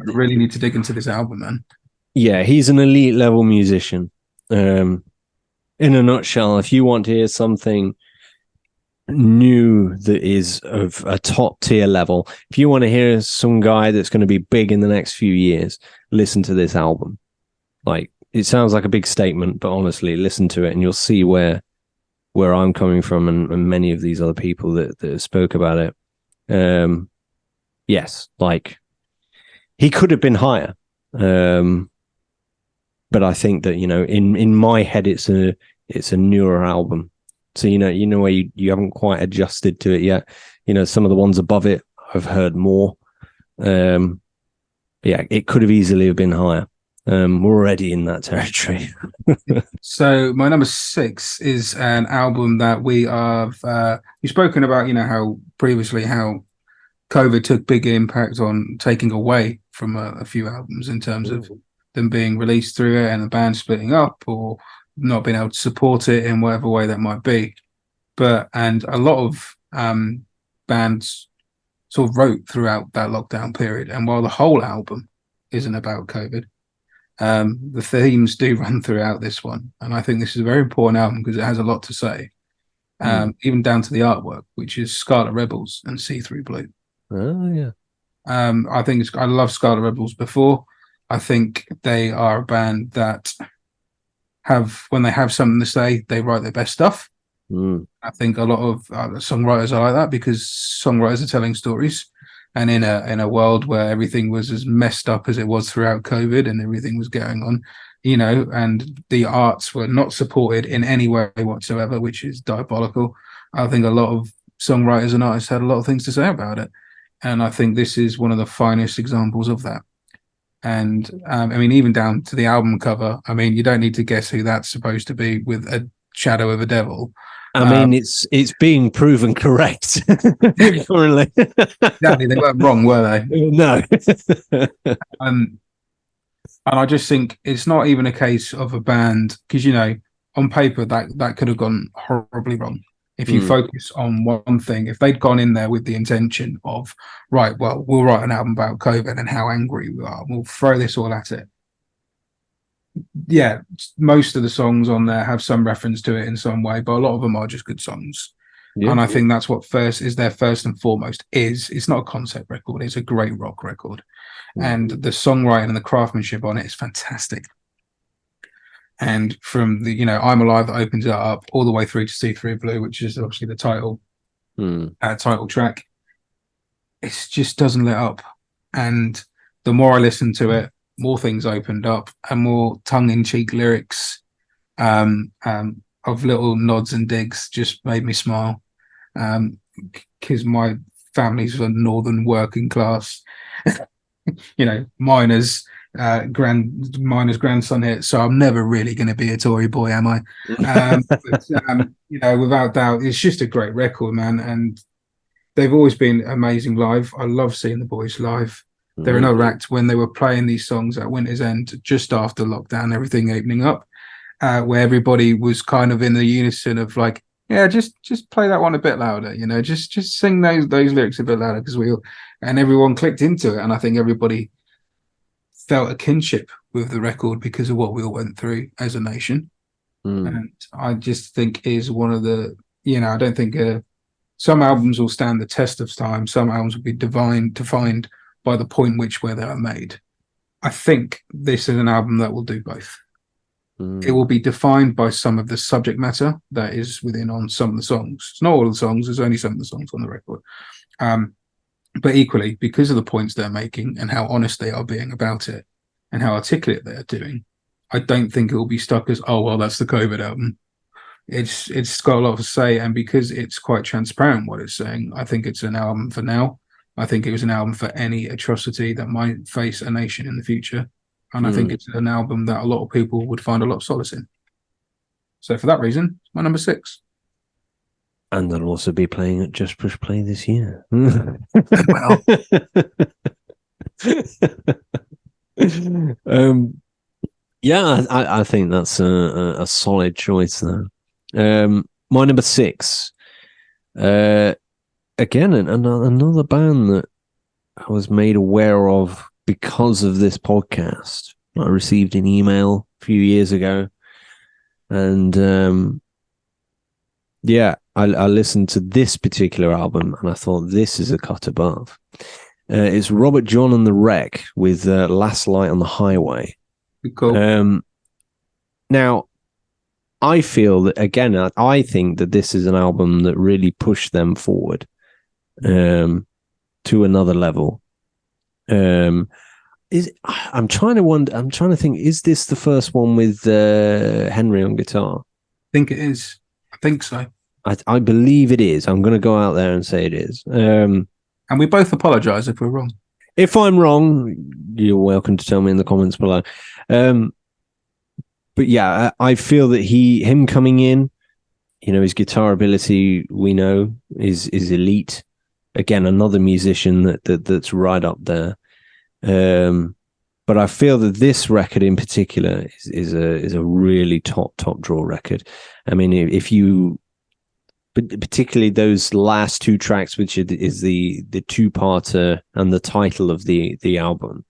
really need to dig into this album, man. Yeah, he's an elite level musician. In a nutshell, if you want to hear something new that is of a top tier level, if you want to hear some guy that's going to be big in the next few years, listen to this album. Like, it sounds like a big statement, but honestly, listen to it and you'll see where I'm coming from, and many of these other people that spoke about it. Yes, like he could have been higher. But I think that, in my head, it's a newer album. So, where you haven't quite adjusted to it yet. Some of the ones above it I've heard more. Yeah, it could have easily have been higher. We're already in that territory. So my number 6 is an album that we have you've spoken about, how previously how COVID took big impact on taking away from a few albums in terms of them being released through it and the band splitting up or not being able to support it in whatever way that might be. And a lot of bands sort of wrote throughout that lockdown period. And while the whole album isn't about COVID, the themes do run throughout this one. And I think this is a very important album because it has a lot to say, even down to the artwork, which is Scarlet Rebels and See Through Blue. Oh, yeah. I love Scarlet Rebels before. I think they are a band that when they have something to say, they write their best stuff. I think a lot of songwriters are like that because songwriters are telling stories. And in a world where everything was as messed up as it was throughout COVID and everything was going on, and the arts were not supported in any way whatsoever, which is diabolical. I think a lot of songwriters and artists had a lot of things to say about it. And I think this is one of the finest examples of that. And even down to the album cover, you don't need to guess who that's supposed to be with a shadow of a devil. It's being proven correct currently. Exactly, they weren't wrong, were they? No. And I just think it's not even a case of a band because on paper that could have gone horribly wrong. If you focus on one thing, if they'd gone in there with the intention of, right, well, we'll write an album about COVID and how angry we are, we'll throw this all at it. Yeah, most of the songs on there have some reference to it in some way, but a lot of them are just good songs. Yeah, and I think that's what first and foremost is. It's not a concept record, it's a great rock record. And the songwriting and the craftsmanship on it is fantastic. And from the, I'm Alive that opens it up all the way through to See Through Blue, which is obviously the title track, it just doesn't let up. And the more I listened to it, more things opened up and more tongue-in-cheek lyrics of little nods and digs just made me smile. Because my family's a northern working class, miners. Miner's grandson here, so I'm never really going to be a Tory boy, am I? Without doubt, it's just a great record, man. And they've always been amazing live. I love seeing the boys live. They're another act when they were playing these songs at Winter's End just after lockdown, everything opening up, where everybody was kind of in the unison of like, yeah, just play that one a bit louder, just sing those lyrics a bit louder and everyone clicked into it, and I think everybody felt a kinship with the record because of what we all went through as a nation. And I just think is one of the, I don't think some albums will stand the test of time. Some albums will be defined by the point where they are made. I think this is an album that will do both. It will be defined by some of the subject matter that is within on some of the songs. It's not all of the songs, there's only some of the songs on the record. But equally, because of the points they're making and how honest they are being about it and how articulate they're doing, I don't think it will be stuck as, oh, well, that's the COVID album. It's got a lot to say, and because it's quite transparent what it's saying, I think it's an album for now. I think it was an album for any atrocity that might face a nation in the future. And I think it's an album that a lot of people would find a lot of solace in. So for that reason, it's my number 6. And they'll also be playing at Just Push Play this year. Well, yeah, I think that's a solid choice there. My number 6, again, another band that I was made aware of because of this podcast. I received an email a few years ago, and I listened to this particular album and I thought this is a cut above. It's Robert John and the Wreck with Last Light on the Highway. Cool. Now, I feel that, again, I think that this is an album that really pushed them forward to another level. I'm trying to think, is this the first one with Henry on guitar? I think it is. I think so. I believe it is. I'm going to go out there and say it is. And we both apologize if we're wrong. If I'm wrong, you're welcome to tell me in the comments below. But yeah, I feel that him coming in, his guitar ability, we know is elite. Again, another musician that's right up there. But I feel that this record in particular is a really top draw record. I mean, if you, but particularly those last two tracks, which is the two-parter and the title of the album,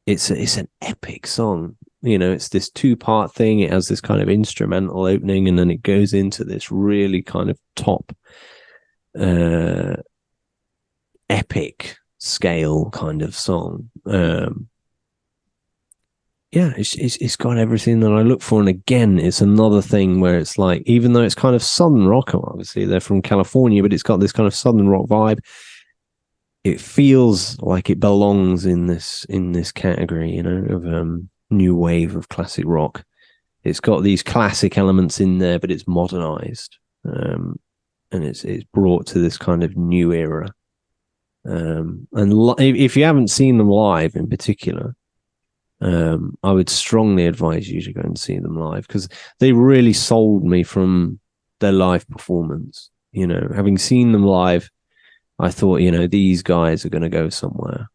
it's an epic song. It's this two-part thing. It has this kind of instrumental opening, and then it goes into this really kind of top epic scale kind of song. It's got everything that I look for. And again, it's another thing where it's like, even though it's kind of southern rock, obviously they're from California, but it's got this kind of southern rock vibe. It feels like it belongs in this category, of new wave of classic rock. It's got these classic elements in there, but it's modernized, and it's brought to this kind of new era. And if you haven't seen them live in particular, I would strongly advise you to go and see them live, because they really sold me from their live performance. Having seen them live, I thought, these guys are going to go somewhere.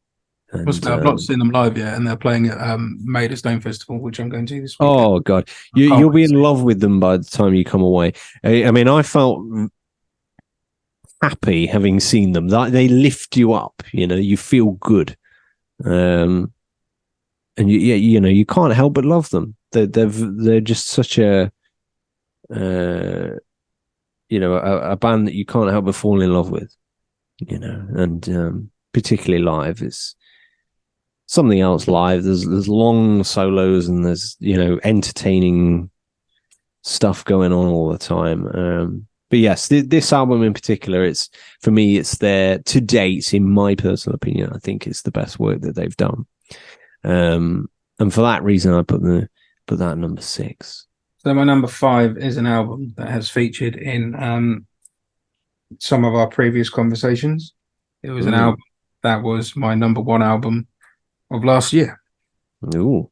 And, I've not seen them live yet, and they're playing at Maidstone Festival, which I'm going to this weekend. Oh God, you'll be in love with them by the time you come away. I mean, I felt happy having seen them. They lift you up. You feel good, and you can't help but love them. They're just such a band that you can't help but fall in love with. And particularly live, it's something else live. There's long solos, and there's entertaining stuff going on all the time. But yes, this album in particular, for me, it's their, to date, in my personal opinion, I think it's the best work that they've done. And for that reason, I put that at number 6. So my number 5 is an album that has featured in some of our previous conversations. It was an album that was my number 1 album of last year. Ooh.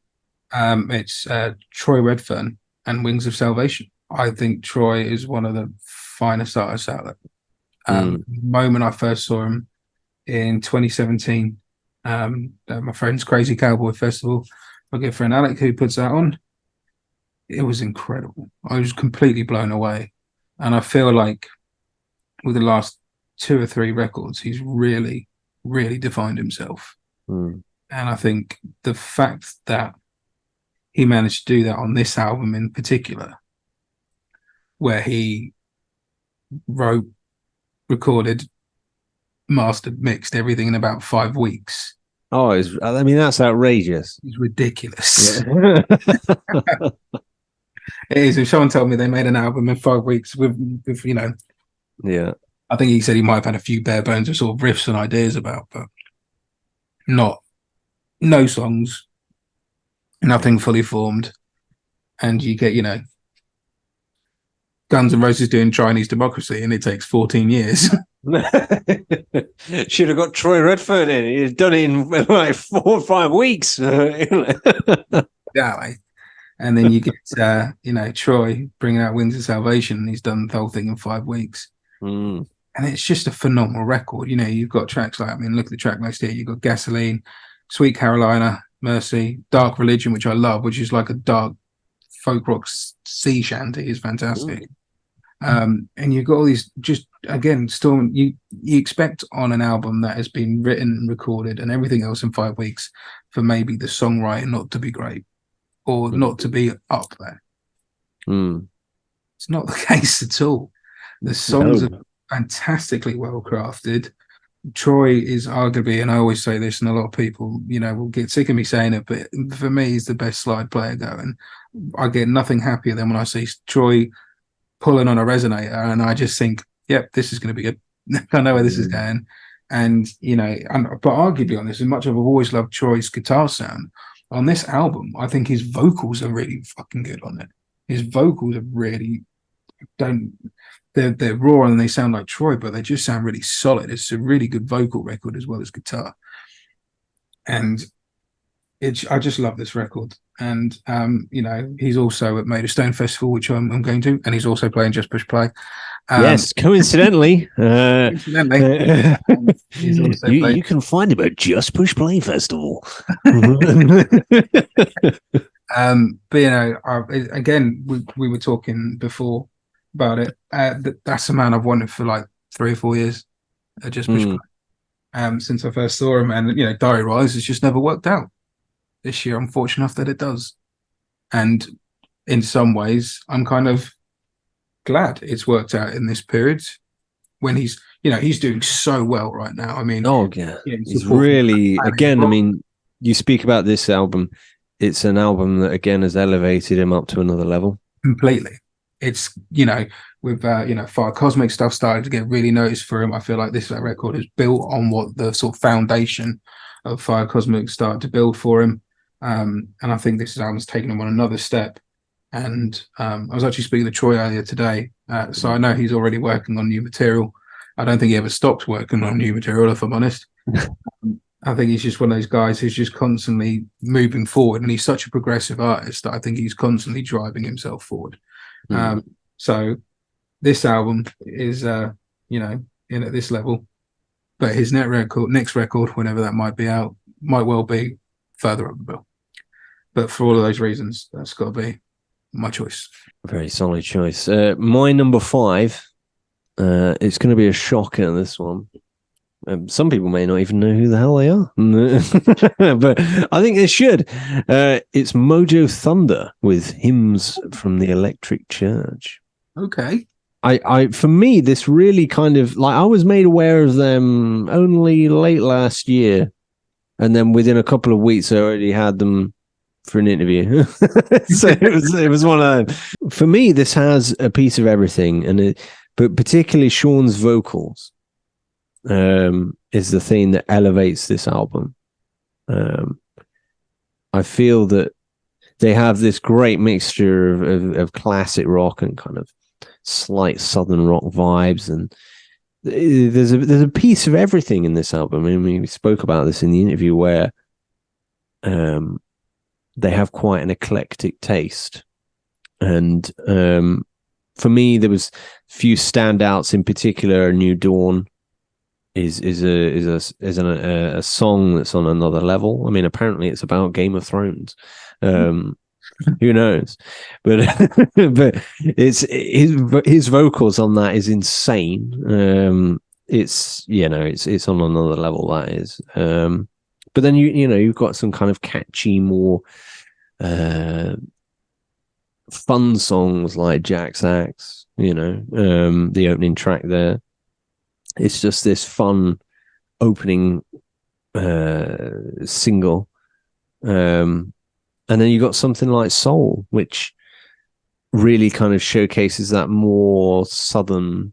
It's Troy Redfern and Wings of Salvation. I think Troy is one of the finest artists out there. The moment I first saw him in 2017, my friend's Crazy Cowboy Festival, my good friend Alec, who puts that on, it was incredible. I was completely blown away. And I feel like with the last 2 or 3 records, he's really, really defined himself. And I think the fact that he managed to do that on this album in particular, where he wrote, recorded, mastered, mixed everything in about 5 weeks. Oh, that's outrageous. It's ridiculous. Yeah. It is. If someone told me they made an album in 5 weeks with yeah, I think he said he might have had a few bare bones of sort of riffs and ideas about, but no songs, nothing fully formed, and you get Guns N' Roses doing Chinese Democracy, and it takes 14 years. Should have got Troy Redfern in. He'd done it in like 4 or 5 weeks. Yeah, and then you get Troy bringing out Wings of Salvation, and he's done the whole thing in 5 weeks. And it's just a phenomenal record. You've got tracks like, look at the track list here. You've got Gasoline, Sweet Carolina, Mercy, Dark Religion, which I love, which is like a dark folk rock sea shanty, is fantastic. And you've got all these, just again, Storm, you expect on an album that has been written and recorded and everything else in 5 weeks for maybe the songwriting not to be great or not to be up there. It's not the case at all. The songs are fantastically well crafted. Troy is arguably, and I always say this, and a lot of people, will get sick of me saying it, but for me, he's the best slide player going. I get nothing happier than when I see Troy pulling on a resonator, and I just think, yep, this is going to be good. I know where this is going. And, but arguably on this, as much as I've always loved Troy's guitar sound, on this album, I think his vocals are really fucking good on it. His vocals are really they're raw and they sound like Troy, but they just sound really solid. It's a really good vocal record as well as guitar. And I just love this record. And he's also at Made of Stone Festival, which I'm going to, and he's also playing Just Push Play. Yes, coincidentally. He's also you can find him at Just Push Play Festival. But again, we were talking before about it. That's a man I've wanted for like 3 or 4 years. Just Push Play. Since I first saw him, and Diary Rise has just never worked out. This year, I'm fortunate enough that it does, and in some ways, I'm kind of glad it's worked out in this period when he's doing so well right now. I mean, he's really, again, I mean, you speak about this album, it's an album that again has elevated him up to another level completely. It's with Fire Cosmic stuff started to get really noticed for him. I feel like this record is built on what the sort of foundation of Fire Cosmic started to build for him, and I think this album's taken him on another step. And I was actually speaking to Troy earlier today, so I know he's already working on new material. I don't think he ever stopped working on new material, if I'm honest. I think he's just one of those guys who's just constantly moving forward, and he's such a progressive artist that I think he's constantly driving himself forward. So this album is, in at this level, but his next record, whenever that might be out, might well be further up the bill. But for all of those reasons, that's got to be my choice. Very solid choice. My number 5, it's going to be a shocker, this one. Some people may not even know who the hell they are, but I think they should. It's Mojo Thunder with Hymns from the Electric Church. Okay. For me, this really kind of, like, I was made aware of them only late last year, and then within a couple of weeks I already had them for an interview. So it was one of them. For me, this has a piece of everything, but particularly Sean's vocals is the thing that elevates this album. I feel that they have this great mixture of classic rock and kind of slight southern rock vibes, and there's a piece of everything in this album. I mean, we spoke about this in the interview where they have quite an eclectic taste, and for me, there was a few standouts. In particular, New Dawn is a song that's on another level. I mean, apparently it's about Game of Thrones. Who knows? But but it's his vocals on that is insane. It's it's on another level, that is. But then you've got some kind of catchy, more fun songs like Jack's Axe, the opening track there. It's just this fun opening single. And then you got something like Soul, which really kind of showcases that more southern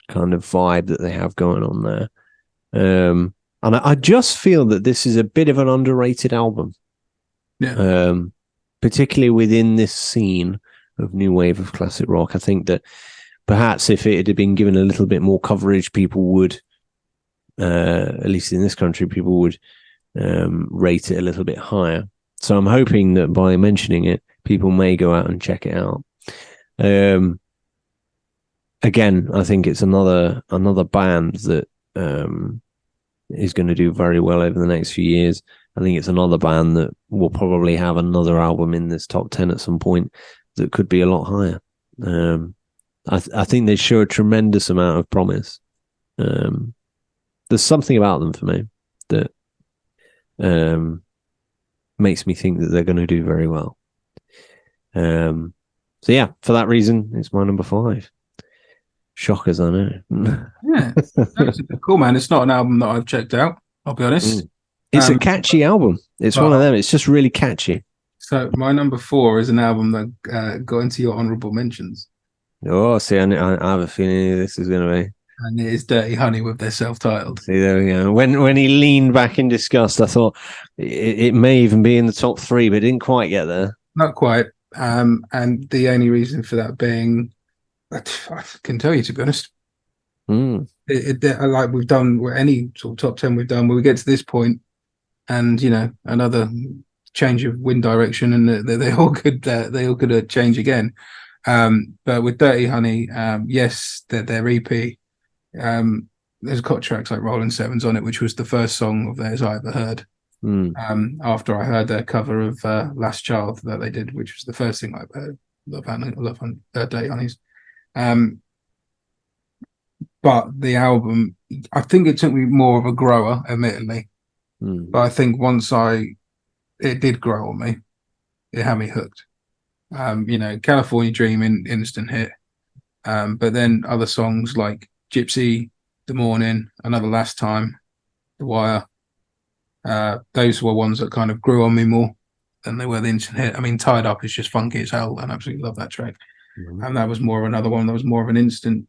kind of vibe that they have going on there. And I just feel that this is a bit of an underrated album. Yeah. Particularly within this scene of new wave of classic rock. I think that perhaps if it had been given a little bit more coverage, people would, at least in this country, people would rate it a little bit higher. So I'm hoping that by mentioning it, people may go out and check it out. Again, I think it's another band that is going to do very well over the next few years. I think it's another band that will probably have another album in this top 10 at some point that could be a lot higher. I think they show a tremendous amount of promise. There's something about them for me that makes me think that they're going to do very well. So yeah, for that reason, it's my number 5. Shockers, I know. Yeah, it's cool, man. It's not an album that I've checked out. I'll be honest. It's a catchy album. It's one of them. It's just really catchy. So my number 4 is an album that got into your honorable mentions. Oh, see, I have a feeling this is going to be. And it is Dirty Honey with their self-titled. See, there we go. When he leaned back in disgust, I thought it may even be in the top 3, but it didn't quite get there. Not quite. And the only reason for that being, I can tell you, to be honest. Like we've done any sort of top 10 we've done, where we get to this point, and another change of wind direction, and they all could change again. But with Dirty Honey, yes, their EP. There's got tracks like Rolling Sevens on it, which was the first song of theirs I ever heard. After I heard their cover of Last Child that they did, which was the first thing I heard. Love Dirty Honeys. But the album, I think it took me more of a grower, admittedly. But I think once it did grow on me, it had me hooked. California Dreaming, instant hit. But then other songs like Gypsy, The Morning, Another Last Time, The Wire, those were ones that kind of grew on me more than they were the instant hit. I mean, Tied Up is just funky as hell, and I absolutely love that track. And that was more of another one that was more of an instant.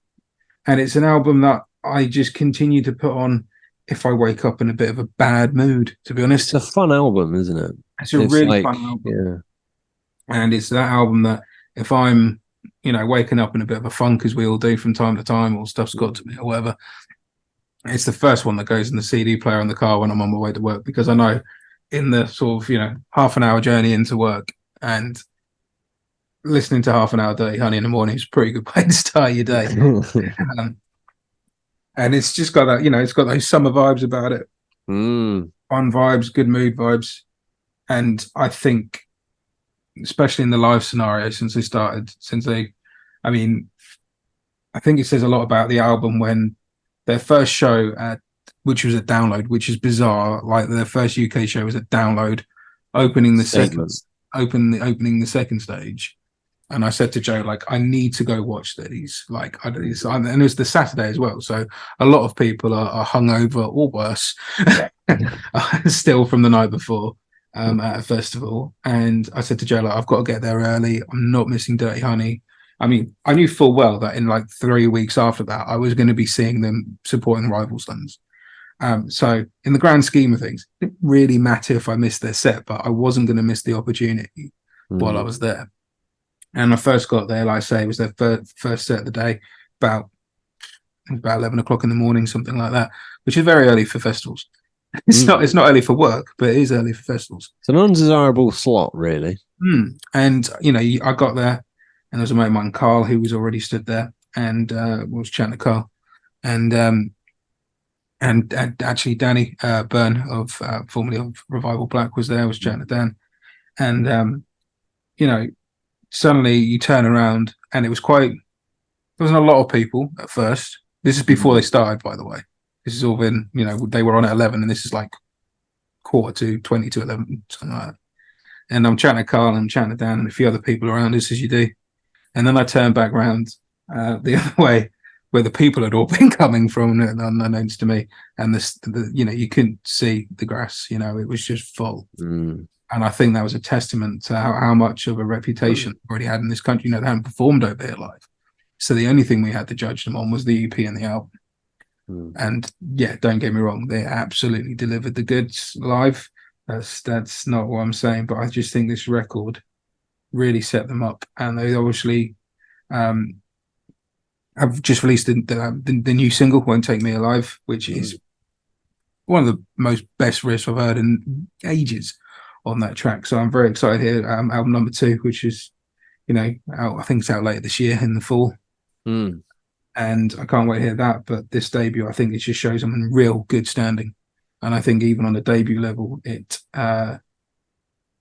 And it's an album that I just continue to put on if I wake up in a bit of a bad mood, to be honest. It's a fun album, isn't it? It's really fun album. Yeah. And it's that album that if I'm, waking up in a bit of a funk, as we all do from time to time, or stuff's got to me or whatever, it's the first one that goes in the CD player in the car when I'm on my way to work, because I know in the sort of, half an hour journey into work, and listening to Half an Hour Dirty Honey in the morning is a pretty good way to start your day. And it's just got that, it's got those summer vibes about it. Fun vibes, good mood vibes. And I think, especially in the live scenario, I think it says a lot about the album when their first show which was a Download, which is bizarre. Like their first UK show was at Download, opening the second stage. And I said to Joe, like, I need to go watch these. Like, and it was the Saturday as well. So a lot of people are hungover or worse still from the night before at a festival. And I said to Joe, like, I've got to get there early. I'm not missing Dirty Honey. I mean, I knew full well that in like 3 weeks after that, I was going to be seeing them supporting rival sons. So in the grand scheme of things, it didn't really matter if I missed their set, but I wasn't going to miss the opportunity while I was there. And I first got there, like I say, it was their first set of the day, about 11 o'clock in the morning, something like that, which is very early for festivals. It's not early for work, but it is early for festivals. It's an undesirable slot, really. And, I got there, and there was a mate of mine, Carl, who was already stood there, and was chatting to Carl. And actually Danny Byrne, formerly of Revival Black, was there, was chatting to Dan. And, suddenly you turn around, and there wasn't a lot of people at first. This is before they started, by the way. This is all been, they were on at 11, and this is like 20 to 11, something like that. And I'm chatting to Carl, and I'm chatting to Dan and a few other people around us, as you do. And then I turned back around the other way, where the people had all been coming from, unbeknownst to me. And you couldn't see the grass, it was just full. And I think that was a testament to how much of a reputation they already had in this country. They hadn't performed over here live. So the only thing we had to judge them on was the EP and the album. And yeah, don't get me wrong, they absolutely delivered the goods live. That's not what I'm saying, but I just think this record really set them up. And they obviously have just released the new single, Won't Take Me Alive, which is one of the most best riffs I've heard in ages on that track. So I'm very excited here. Album number 2, which is, out, I think it's out later this year in the fall. And I can't wait to hear that. But this debut, I think it just shows them in real good standing. And I think even on the debut level, it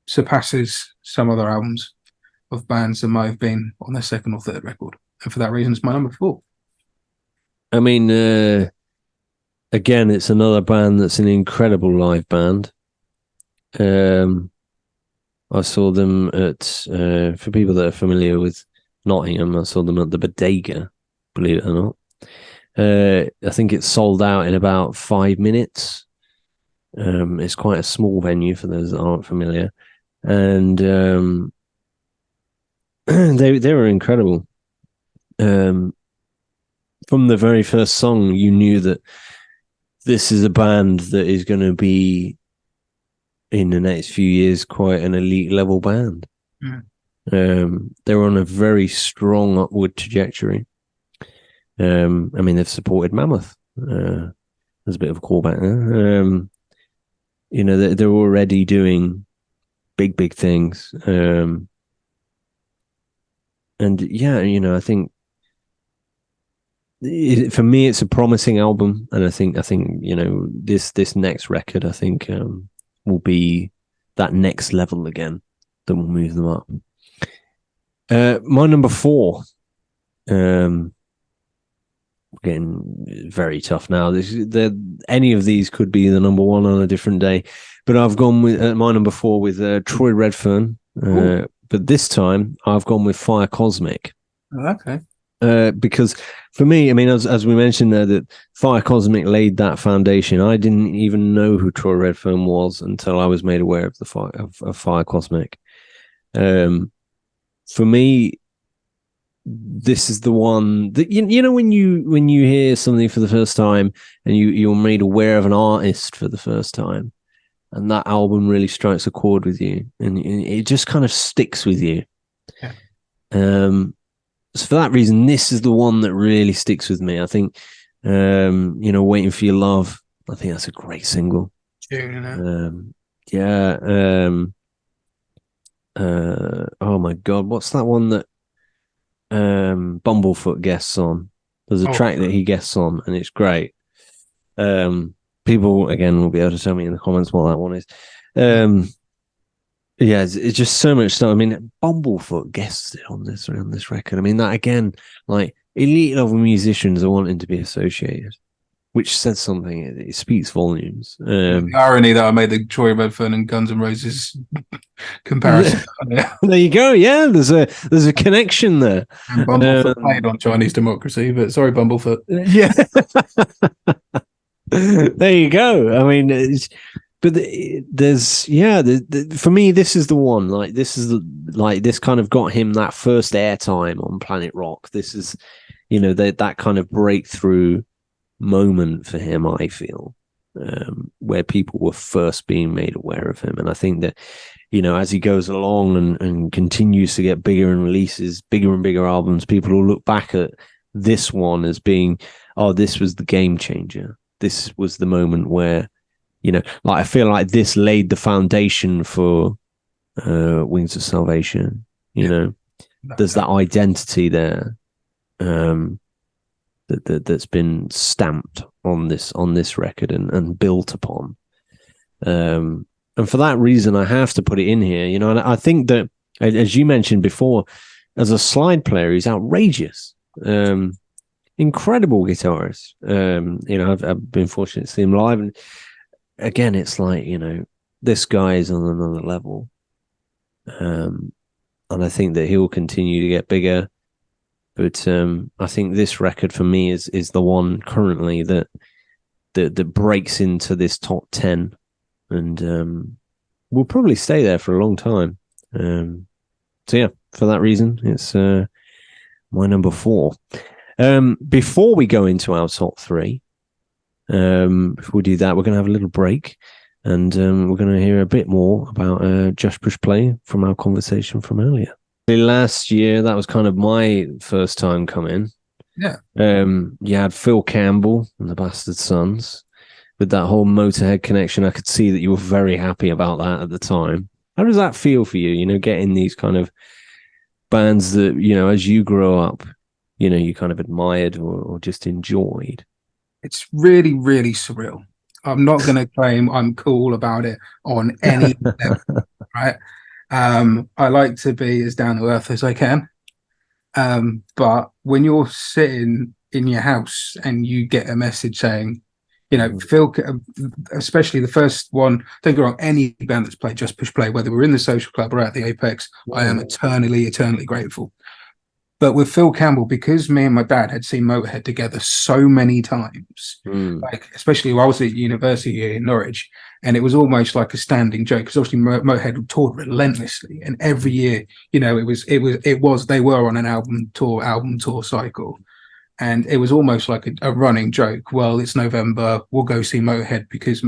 surpasses some other albums of bands that might have been on their second or third record. And for that reason, it's my number 4. I mean, again, it's another band that's an incredible live band. I saw them at, for people that are familiar with Nottingham, I saw them at the Bodega, believe it or not. I think it's sold out in about 5 minutes. It's quite a small venue for those that aren't familiar, and they were incredible. From the very first song, you knew that this is a band that is going to be, in the next few years, quite an elite level band. They're on a very strong upward trajectory. I mean, they've supported Mammoth. There's a bit of a callback there. You know, they're already doing big things. And yeah, you know, I think for me, it's a promising album, and I think you know, this next record, I think will be that next level again that will move them up. My number 4. Getting very tough now. Any of these could be the number 1 on a different day, but I've gone with my number 4 with Troy Redfern. But this time I've gone with Fire Cosmic. Okay. Because for me, I mean, as we mentioned there, that Fire Cosmic laid that foundation. I didn't even know who Troy Redfern was until I was made aware of the Fire Cosmic. For me, this is the one that you know, when you hear something for the first time and you're made aware of an artist for the first time, and that album really strikes a chord with you, and it just kind of sticks with you. Yeah. So for that reason, this is the one that really sticks with me. I think, you know, Waiting for Your Love, I think that's a great single. Yeah. Oh my God, what's that one that Bumblefoot guests on? There's a track that he guests on, and it's great. People again will be able to tell me in the comments what that one is. Yeah, it's just so much stuff. I mean, Bumblefoot guessed it on this record. I mean, that again, like, elite level musicians are wanting to be associated, which says something. It speaks volumes. The irony that I made the Troy Redfern and Guns N' Roses comparison. There you go. Yeah, there's a connection there. And Bumblefoot played on Chinese Democracy, but sorry, Bumblefoot. Yeah. There you go. I mean, but there's for me, this is the one. Like, this kind of got him that first airtime on Planet Rock. This is, you know, that kind of breakthrough moment for him, I feel, where people were first being made aware of him. And I think that, you know, as he goes along and continues to get bigger and releases bigger and bigger albums, people will look back at this one as being, oh, this was the game changer. This was the moment where, you know, like, I feel like this laid the foundation for Wings of Salvation. You know, there's that identity there that's been stamped on this record and built upon. And for that reason, I have to put it in here. You know, and I think that, as you mentioned before, as a slide player, he's outrageous. Incredible guitarist. You know, I've been fortunate to see him live, and again, it's like, you know, this guy is on another level. And I think that he'll continue to get bigger. But I think this record for me is the one currently that breaks into this top 10, and will probably stay there for a long time. So yeah, for that reason, it's my number 4. Before we go into our top 3, if we do that, we're going to have a little break, and we're going to hear a bit more about Just Push Play from our conversation from earlier. Last year, that was kind of my first time coming. Yeah. You had Phil Campbell and the Bastard Sons with that whole Motorhead connection. I could see that you were very happy about that at the time. How does that feel for you? You know, getting these kind of bands that, you know, as you grow up, you know, you kind of admired or just enjoyed. It's really, really surreal. I'm not going to claim I'm cool about it on any level, right? I like to be as down to earth as I can. But when you're sitting in your house and you get a message saying, you know, Phil, especially the first one, don't get me wrong, any band that's played Just Push Play, whether we're in the Social Club or at the Apex, I am eternally grateful. But with Phil Campbell, because me and my dad had seen Motorhead together so many times, like especially while I was at university in Norwich, and it was almost like a standing joke because obviously Motorhead toured relentlessly, and every year, you know, they were on an album tour cycle, and it was almost like a running joke. Well, it's November, we'll go see Motorhead, because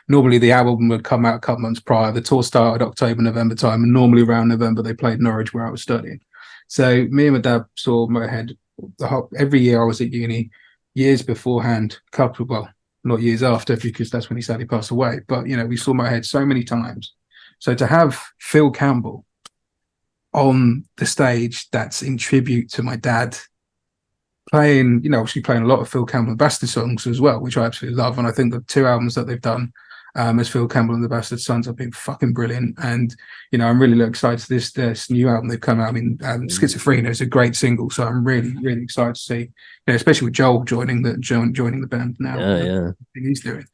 normally the album would come out a couple months prior. The tour started October, November time, and normally around November they played Norwich where I was studying. So me and my dad saw Motorhead every year I was at uni, years beforehand, well, not years after, because that's when he sadly passed away. But, you know, we saw Motorhead so many times. So to have Phil Campbell on the stage that's in tribute to my dad, playing, you know, obviously playing a lot of Phil Campbell and Bastard songs as well, which I absolutely love. And I think the 2 albums that they've done as Phil Campbell and the Bastard Sons have been fucking brilliant. And, you know, I'm really excited to this new album they've come out. I mean, Schizophrenia is a great single, so I'm really, really excited to see, you know, especially with Joel joining the band now. Yeah. He's doing.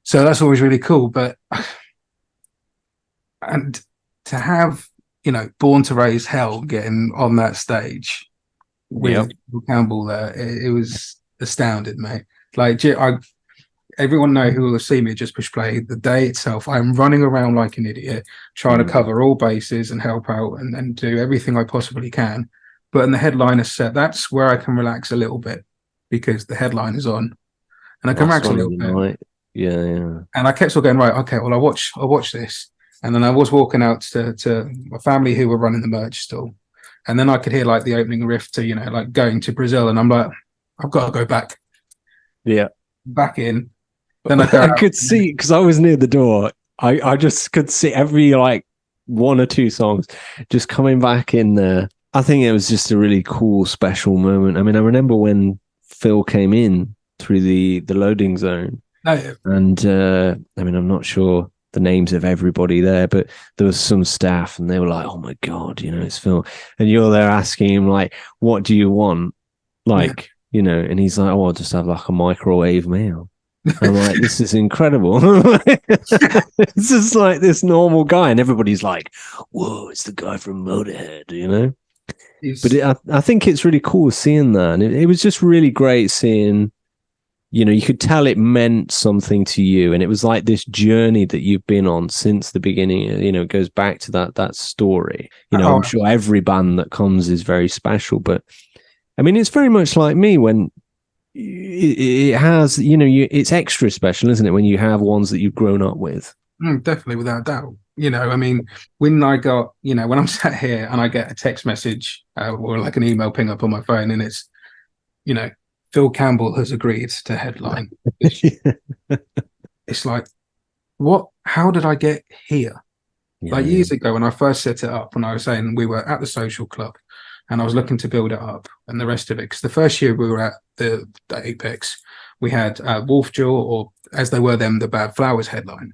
So that's always really cool. But, and to have, you know, Born to Raise Hell getting on that stage with Phil Campbell there, it was astounded, mate. Like, everyone who will see me just push play. The day itself, I'm running around like an idiot, trying to cover all bases and help out and do everything I possibly can. But in the headliner set, that's where I can relax a little bit, because the headline is on, and I can relax a little bit. Right. Yeah. And I kept on going, right, okay, well, I'll watch this. And then I was walking out to my family who were running the merch stall, and then I could hear like the opening riff to, you know, like Going to Brazil, and I'm like, I've got to go back. Yeah. Back in. Then I could see, because I was near the door, I just could see every like 1 or 2 songs just coming back in there. I think it was just a really cool, special moment. I mean, I remember when Phil came in through the loading zone. Oh, yeah. And I mean, I'm not sure the names of everybody there, but there was some staff and they were like, oh my God, you know, it's Phil. And you're there asking him, like, what do you want? Like, you know, and he's like, oh, I'll just have like a microwave meal. I'm like, this is incredible. It's just like this normal guy, and everybody's like, whoa, it's the guy from Motorhead, you know? But I think it's really cool seeing that. And it was just really great seeing, you know, you could tell it meant something to you. And it was like this journey that you've been on since the beginning. You know, it goes back to that story. You know, I'm sure every band that comes is very special. But I mean, it's very much like me when it has, you know, it's extra special, isn't it, when you have ones that you've grown up with? Definitely, without a doubt. You know, I mean, when I got, you know, when I'm sat here and I get a text message or like an email ping up on my phone, and it's, you know, Phil Campbell has agreed to headline. It's like, what? How did I get here? Like years ago when I first set it up, when I was saying we were at the social club and I was looking to build it up and the rest of it, because the first year we were at the Apex, we had Wolfjaw, or as they were then, the Bad Flowers headline.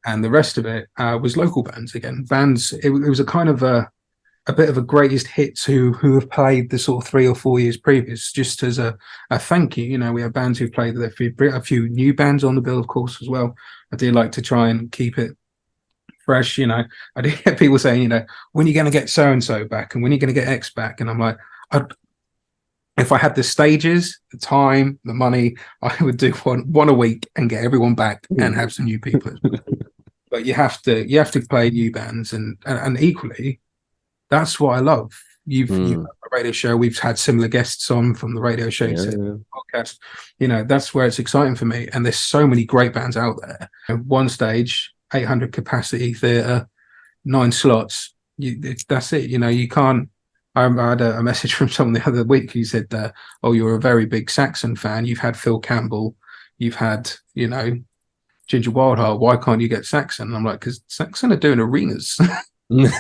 And the rest of it was local bands again. It was a kind of a bit of a greatest hits who have played the sort of 3 or 4 years previous, just as a thank you. You know, we have bands who played a few new bands on the bill, of course, as well. I do like to try and keep it fresh. You know, I do get people saying, you know, when are you going to get so and so back, and when are you going to get X back? And I'm like, if I had the stages, the time, the money, I would do one a week and get everyone back and have some new people. But you have to play new bands, and equally, that's what I love. You've a radio show. We've had similar guests on from the radio show to the podcast. You know, that's where it's exciting for me. And there's so many great bands out there. One stage, 800 capacity theatre, 9 slots. That's it. You know, you can't. I had a message from someone the other week who said, "Oh, you're a very big Saxon fan. You've had Phil Campbell. You've had, you know, Ginger Wildheart. Why can't you get Saxon?" And I'm like, because Saxon are doing arenas. Why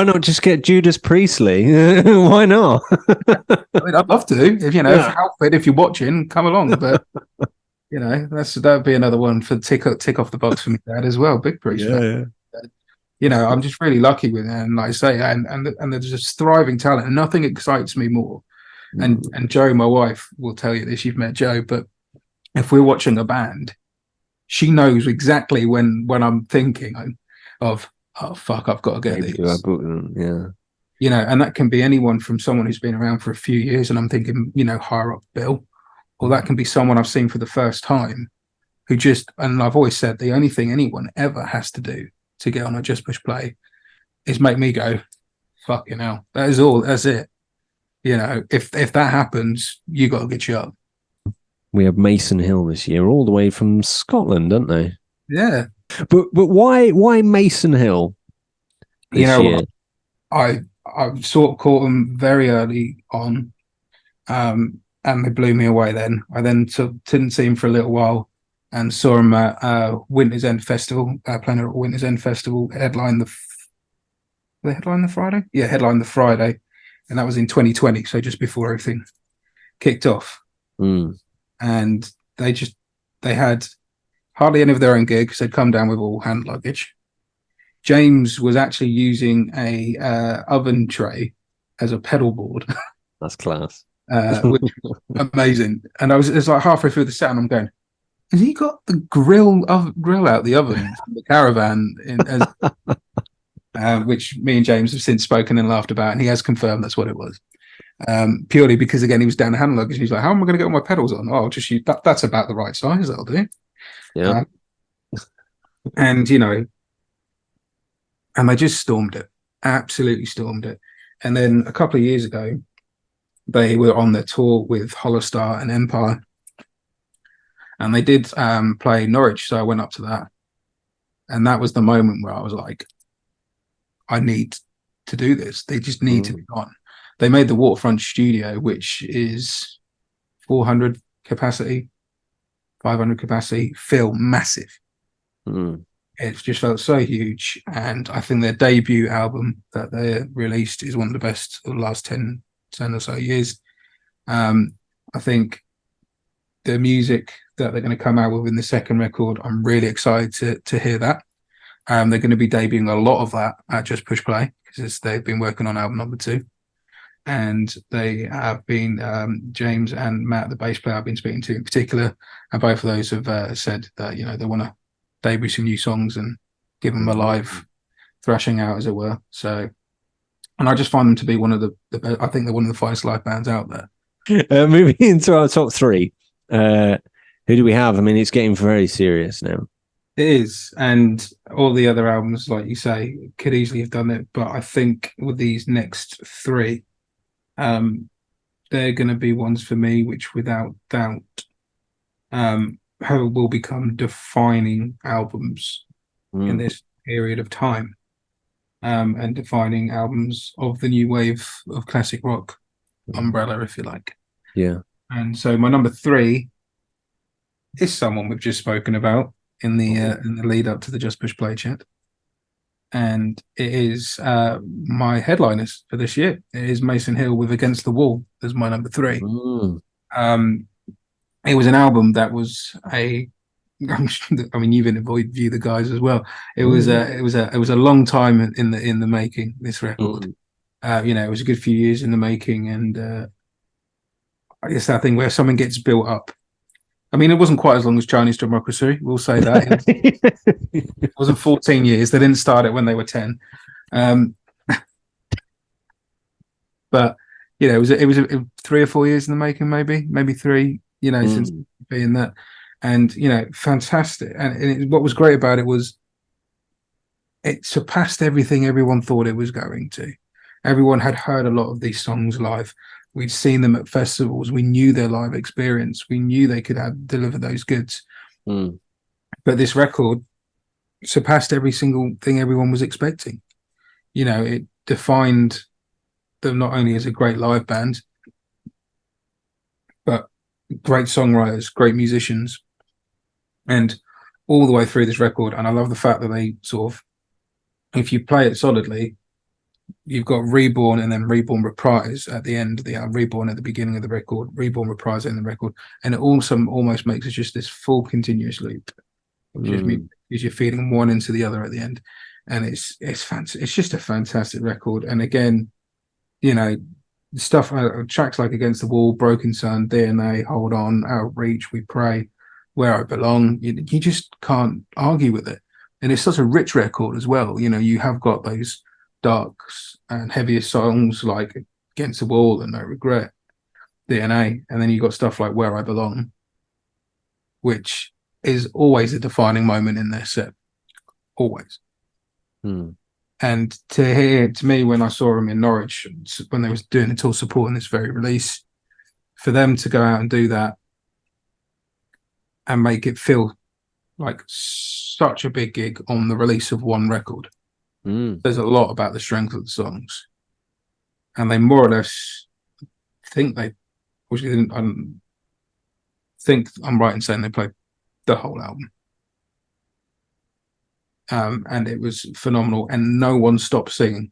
not just get Judas Priestley? Why not? I mean, I'd love to. If you know, if you're watching, come along. But you know, that'd be another one for tick off the box for me, Dad, as well. Big Priest. You know, I'm just really lucky with it, and like I say, and there's just thriving talent, and nothing excites me more. And Jo, my wife, will tell you this. You've met Jo, but if we're watching a band, she knows exactly when I'm thinking of oh fuck, I've got to get Maybe do I these. book them? Yeah. And that can be anyone from someone who's been around for a few years, and I'm thinking, higher up bill, or that can be someone I've seen for the first time who and I've always said the only thing anyone ever has to do to get on a Just Push Play is make me go, fucking hell. That is all. That's it. If that happens, you got to get you up. We have Mason Hill this year, all the way from Scotland, don't they? Yeah. But why Mason Hill this year? What? I sort of caught them very early on, and they blew me away. Then I didn't see them for a little while, and saw them at Winter's End Festival, playing at Winter's End Festival. They headline the Friday, yeah, headline the Friday, and that was in 2020, so just before everything kicked off. And they had hardly any of their own gear because they'd come down with all hand luggage. James was actually using a oven tray as a pedal board. That's class. Which was amazing. And it's like halfway through the set, and I'm going, has he got the grill out the oven from the caravan? Which me and James have since spoken and laughed about, and he has confirmed that's what it was. Purely because, again, he was down the hand luggage. He's like, how am I going to get all my pedals on? Oh, I'll just use that. That's about the right size. That'll do. Yeah. And and they just stormed it, absolutely stormed it. And then a couple of years ago, they were on their tour with Holostar and Empire, and they did play Norwich. So I went up to that, and that was the moment where I was like, I need to do this. They just need to be on. They made the Waterfront Studio, which is 400 capacity, 500 capacity, feel massive. It just felt so huge. And I think their debut album that they released is one of the best of the last 10 or so years. I think the music that they're going to come out with in the second record, I'm really excited to hear that. They're going to be debuting a lot of that at Just Push Play because they've been working on album number 2. And they have been, James and Matt, the bass player I've been speaking to in particular, and both of those have said that, they want to debut some new songs and give them a live thrashing out, as it were. So, and I just find them to be one of I think they're one of the finest live bands out there. Moving into our top 3, who do we have? I mean, it's getting very serious now. It is, and all the other albums, like you say, could easily have done it. But I think with these next 3, they're going to be ones for me, which without doubt will become defining albums in this period of time, and defining albums of the new wave of classic rock umbrella, if you like. Yeah. And so my number 3 is someone we've just spoken about in the lead up to the Just Push Play chat, and it is my headliners for this year. It is Mason Hill with Against the Wall as my number 3. It was an album that was I mean, you've interviewed the guys as well. It was a long time in the making, this record. It was a good few years in the making, and I guess that thing where something gets built up. I mean, it wasn't quite as long as Chinese Democracy, we'll say that. It wasn't 14 years. They didn't start it when they were 10. But it was 3 or 4 years in the making, maybe 3. Since being that, and fantastic. And what was great about it was it surpassed everything everyone thought it was going to. Everyone had heard a lot of these songs live. We'd seen them at festivals. We knew their live experience. We knew they could deliver those goods. But this record surpassed every single thing everyone was expecting. It defined them not only as a great live band, but great songwriters, great musicians, and all the way through this record. And I love the fact that they sort of, if you play it solidly, you've got Reborn and then Reborn Reprise at the end. The Reborn at the beginning of the record, Reborn Reprise in the record, and it also almost makes it just this full continuous loop, which is you're feeding one into the other at the end, and it's fancy. It's just a fantastic record. And again, stuff, tracks like Against the Wall, Broken Sun, DNA, Hold On, Outreach, We Pray, Where I Belong. You just can't argue with it. and it's such a rich record as well. You know, you have got those darks and heavier songs like Against the Wall and No Regret, DNA, and then you got stuff like Where I Belong, which is always a defining moment in their set, always. And to me, when I saw them in Norwich, when they was doing the tour supporting this very release, for them to go out and do that and make it feel like such a big gig on the release of one record, there's a lot about the strength of the songs. And they more or less think they, which I think I'm right in saying they played the whole album. And it was phenomenal, and no one stopped singing.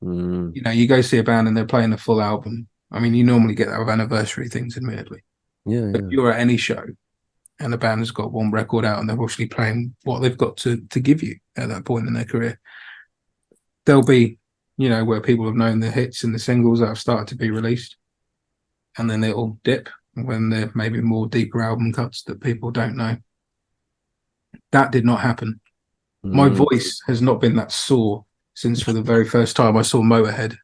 You know, you go see a band and they're playing a full album. I mean, you normally get that with anniversary things, admittedly. But if you're at any show and a band has got one record out and they're obviously playing what they've got to give you at that point in their career, there'll be, you know, where people have known the hits and the singles that have started to be released, and then it'll dip when there may be more deeper album cuts that people don't know. That did not happen. My voice has not been that sore since for the very first time I saw Motorhead.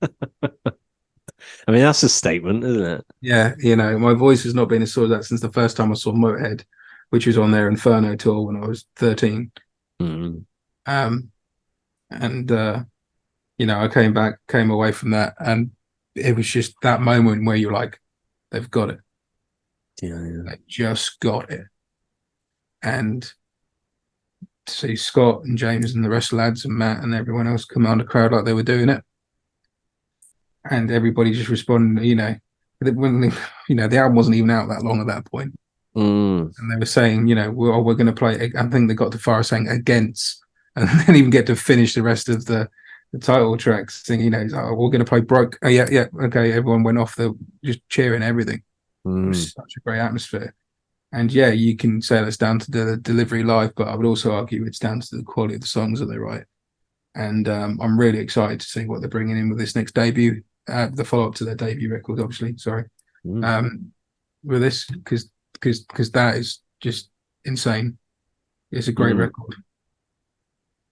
I mean, that's a statement, isn't it? Yeah, you know, my voice has not been as sore as that since the first time I saw Motorhead, which was on their Inferno tour when I was 13. You know, I came away from that, and it was just that moment where you're like, they've got it. They just got it. And to see Scott and James and the rest of the lads and Matt and everyone else command a crowd like they were doing it, and everybody just responding, you know, when you know the album wasn't even out that long at that point, and they were saying, you know, we're going to play. I think they got to far as saying against, and then even get to finish the rest of the title tracks, saying, you know, oh, we're going to play Broke. Oh yeah, okay. Everyone went off, the just cheering everything. It was such a great atmosphere. And yeah, you can say that's down to the delivery live, but I would also argue it's down to the quality of the songs that they write. And I'm really excited to see what they're bringing in with this next debut, the follow-up to their debut record, obviously. Sorry, with this, because that is just insane. It's a great record.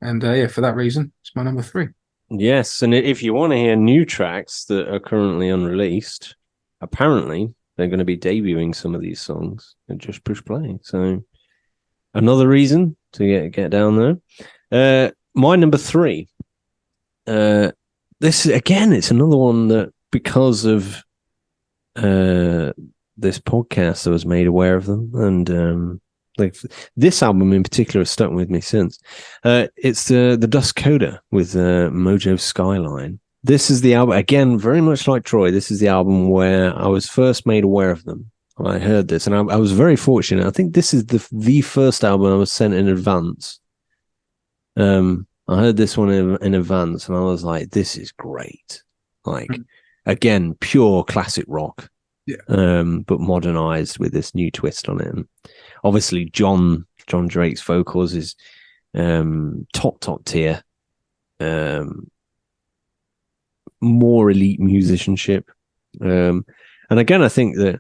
And yeah, for that reason, it's my number 3. Yes, and if you want to hear new tracks that are currently unreleased, apparently they're going to be debuting some of these songs and just push play. So another reason to get down there. My number 3. This again, it's another one that because of this podcast I was made aware of them, and like this album in particular has stuck with me since. It's the Dust Coda with Mojo Skyline. This is the album, again, very much like Troy, this is the album where I was first made aware of them. I heard this, and I was very fortunate. I think this is the first album I was sent in advance. I heard this one in advance, and I was like, this is great. Like, again, pure classic rock, but modernized with this new twist on it. And obviously, John Drake's vocals is top tier. More elite musicianship. And again, I think that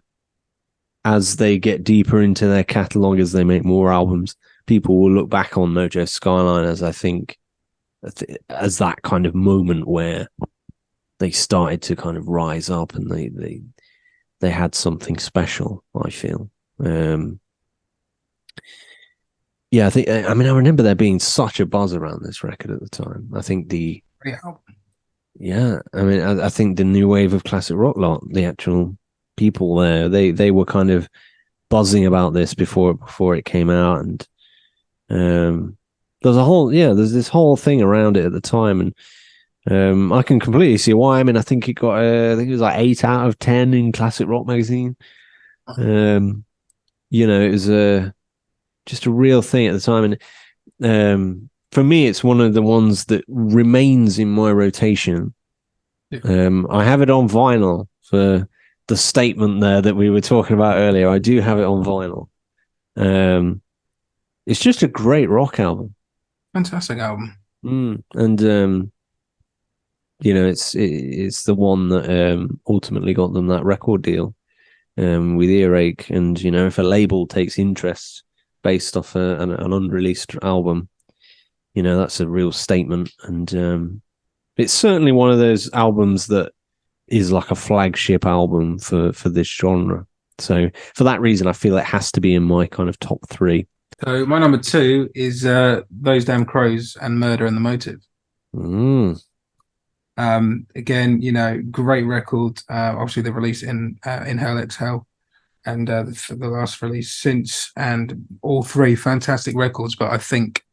as they get deeper into their catalog, as they make more albums, people will look back on Mojo Skyline as as that kind of moment where they started to kind of rise up and they had something special, I feel. Yeah, I remember there being such a buzz around this record at the time. I think I think the new wave of classic rock lot, the actual people there, they were kind of buzzing about this before it came out, and there's this whole thing around it at the time, and I can completely see why. I mean, I think it was like 8 out of 10 in Classic Rock magazine. You know, it was just a real thing at the time, and for me, it's one of the ones that remains in my rotation. I have it on vinyl for the statement there that we were talking about earlier. I do have it on vinyl. It's just a great rock album. Fantastic album. And you know, it's the one that ultimately got them that record deal with Earache. And you know, if a label takes interest based off an unreleased album. You know, that's a real statement. And it's certainly one of those albums that is like a flagship album for this genre. So for that reason, I feel it has to be in my kind of top three. So my number 2 is Those Damn Crows and Murder and the Motive. Again, you know, great record. Obviously, they released in Inhale Exhale, and the last release since, and all three fantastic records. But I think,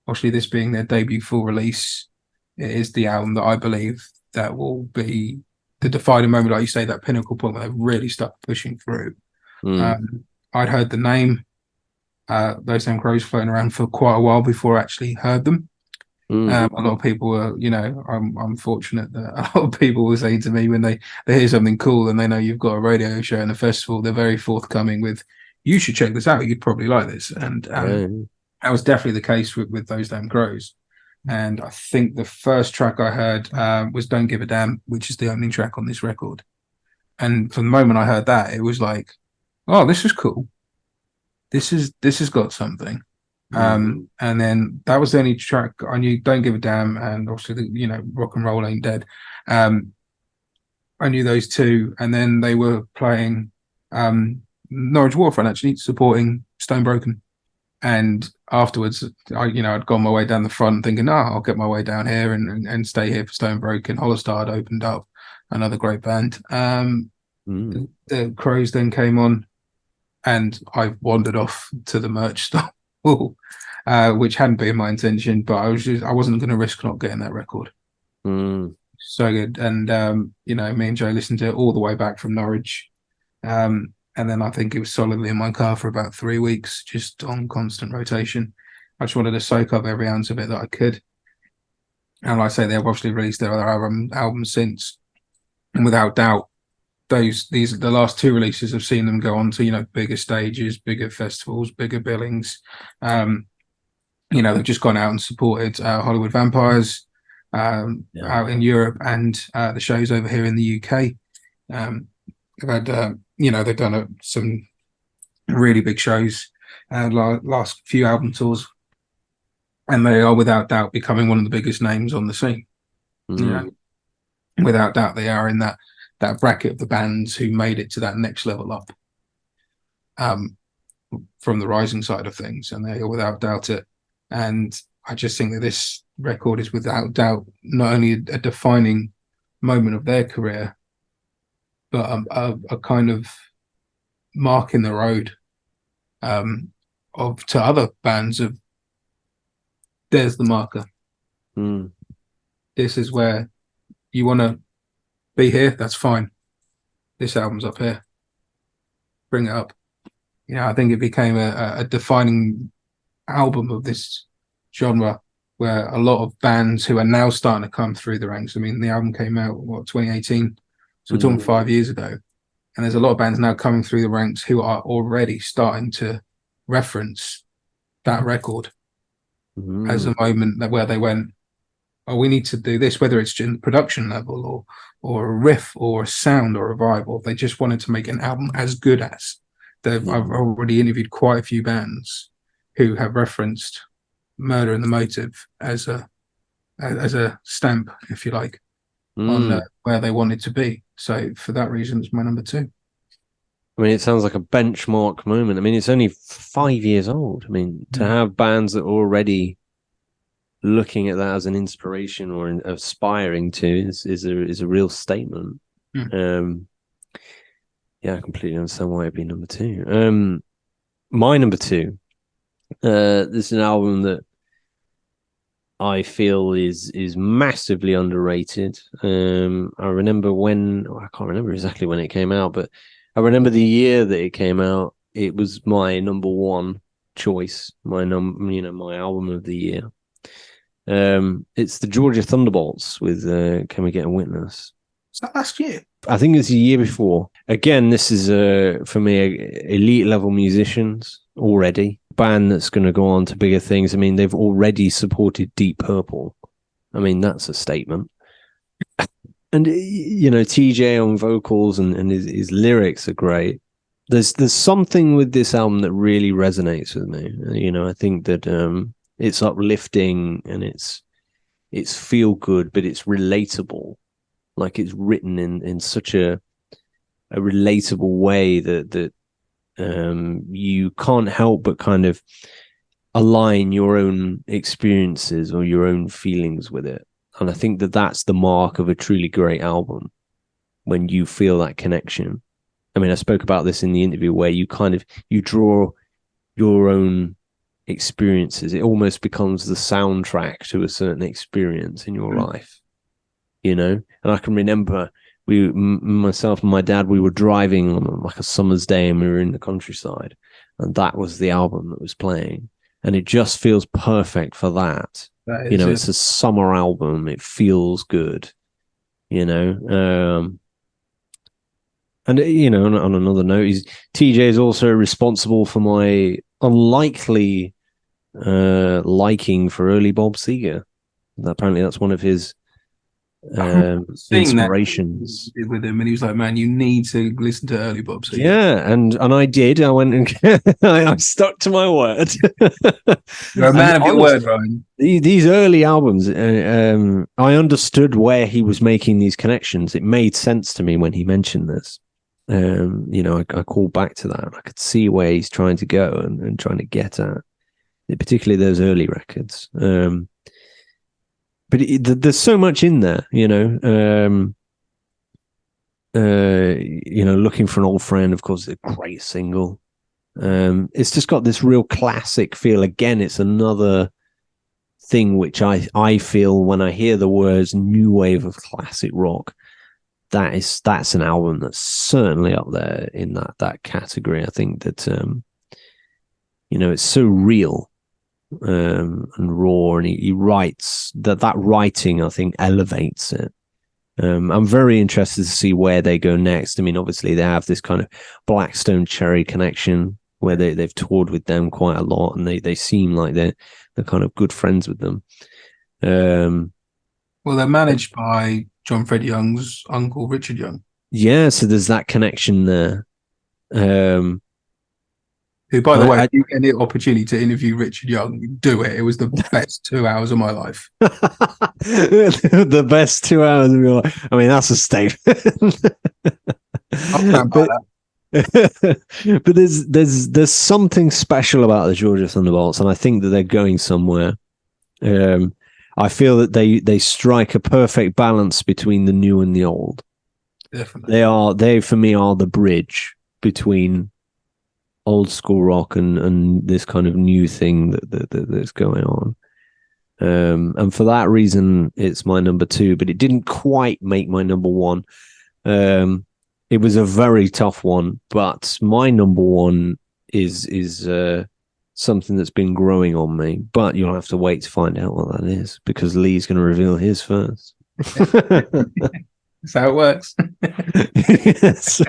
obviously, this being their debut full release, it is the album that I believe that will be the defining moment, like you say, that pinnacle point where they really start pushing through. I'd heard the name, Those Damn Crows, floating around for quite a while before I actually heard them. A lot of people were, you know, I'm fortunate that a lot of people will say to me when they hear something cool and they know you've got a radio show and a festival, they're very forthcoming with, you should check this out, you'd probably like this. And that was definitely the case with Those Damn Crows. And I think the first track I heard was Don't Give a Damn, which is the opening track on this record. And from the moment I heard that, it was like, oh, this is cool. This has got something. And then that was the only track I knew. Don't Give a Damn, and obviously you know, Rock and Roll Ain't Dead. I knew those two, and then they were playing Norwich Waterfront, actually supporting Stone Broken. And afterwards, I'd gone my way down the front thinking, I'll get my way down here and stay here for Stone Broken. Hollister had opened up, another great band. The Crows then came on, and I wandered off to the merch stall, which hadn't been my intention, but I wasn't going to risk not getting that record. So good. And you know, me and Joe listened to it all the way back from Norwich. And then I think it was solidly in my car for about 3 weeks, just on constant rotation. I just wanted to soak up every ounce of it that I could. And like I say, they've obviously released their other album since. And without doubt, the last two releases have seen them go on to, you know, bigger stages, bigger festivals, bigger billings. You know, they've just gone out and supported Hollywood Vampires out in Europe, and the shows over here in the UK. They've had, you know, they've done some really big shows, last few album tours, and they are without doubt becoming one of the biggest names on the scene. Yeah, without doubt, they are in that bracket of the bands who made it to that next level up, from the rising side of things, and they are without doubt it. And I just think that this record is without doubt not only a defining moment of their career, but a kind of mark in the road to other bands of, there's the marker. This is where you want to be here. That's fine. This album's up here. Bring it up. You know, I think it became a defining album of this genre, where a lot of bands who are now starting to come through the ranks. I mean, the album came out, 2018? So we're talking 5 years ago. And there's a lot of bands now coming through the ranks who are already starting to reference that record as a moment where they went, oh, we need to do this, whether it's in the production level or a riff or a sound or a vibe, or they just wanted to make an album as good as. I've already interviewed quite a few bands who have referenced Murder and the Motive as a stamp, if you like, on where they wanted to be. So for that reason, it's my number 2. I mean, it sounds like a benchmark moment. I mean, it's only 5 years old. I mean, to have bands that are already looking at that as an inspiration or aspiring to is a real statement. Yeah, I completely understand why it'd be number 2. My number 2, this is an album that I feel is massively underrated. I remember I can't remember exactly when it came out, but I remember the year that it came out. It was my number 1 choice, my album of the year. It's the Georgia Thunderbolts with Can We Get a Witness? Was that last year? I think it's the year before. Again, this is for me elite level musicians already. Band that's going to go on to bigger things. I mean, they've already supported Deep Purple. I mean, that's a statement. And you know, TJ on vocals and his lyrics are great. there's something with this album that really resonates with me. You know, I think that it's uplifting and it's feel good, but it's relatable. Like it's written in such a relatable way that you can't help but kind of align your own experiences or your own feelings with it. And I think that that's the mark of a truly great album, when you feel that connection. I mean, I spoke about this in the interview, where you draw your own experiences. It almost becomes the soundtrack to a certain experience in your life, you know? And I can remember myself and my dad, we were driving on like a summer's day and we were in the countryside, and that was the album that was playing. And it just feels perfect for that. You know, it's a summer album. It feels good, you know? And, you know, on another note, TJ is also responsible for my unlikely liking for early Bob Seger. Apparently that's one of his inspirations with him, and he was like, "Man, you need to listen to early Bob Seger." Yeah, and I did. I went and I stuck to my word. You're a man of your word, Ryan. These early albums, I understood where he was making these connections. It made sense to me when he mentioned this. You know, I called back to that. I could see where he's trying to go and trying to get at, particularly those early records. But there's so much in there, you know. You know, Looking for an Old Friend, of course, is a great single. It's just got this real classic feel. Again, it's another thing which I feel when I hear the words new wave of classic rock. That's an album that's certainly up there in that category. I think that you know, it's so real and raw, and he writes that writing, I think, elevates it. I'm very interested to see where they go next. I mean, obviously they have this kind of Blackstone Cherry connection where they've toured with them quite a lot, and they seem like they're kind of good friends with them. Well, they're managed by John Fred Young's uncle, Richard Young. Yeah, so there's that connection there. Who, by the way, if you get any opportunity to interview Richard Young, do it. It was the best 2 hours of my life. The best 2 hours of your life. I mean, that's a statement. But there's something special about the Georgia Thunderbolts, and I think that they're going somewhere. I feel that they strike a perfect balance between the new and the old. Definitely. They for me are the bridge between old school rock and this kind of new thing that's going on. And for that reason, it's my number 2, but it didn't quite make my number 1. It was a very tough one, but my number 1 is something that's been growing on me. But you'll have to wait to find out what that is, because Lee's going to reveal his first. That's how it works. Yes.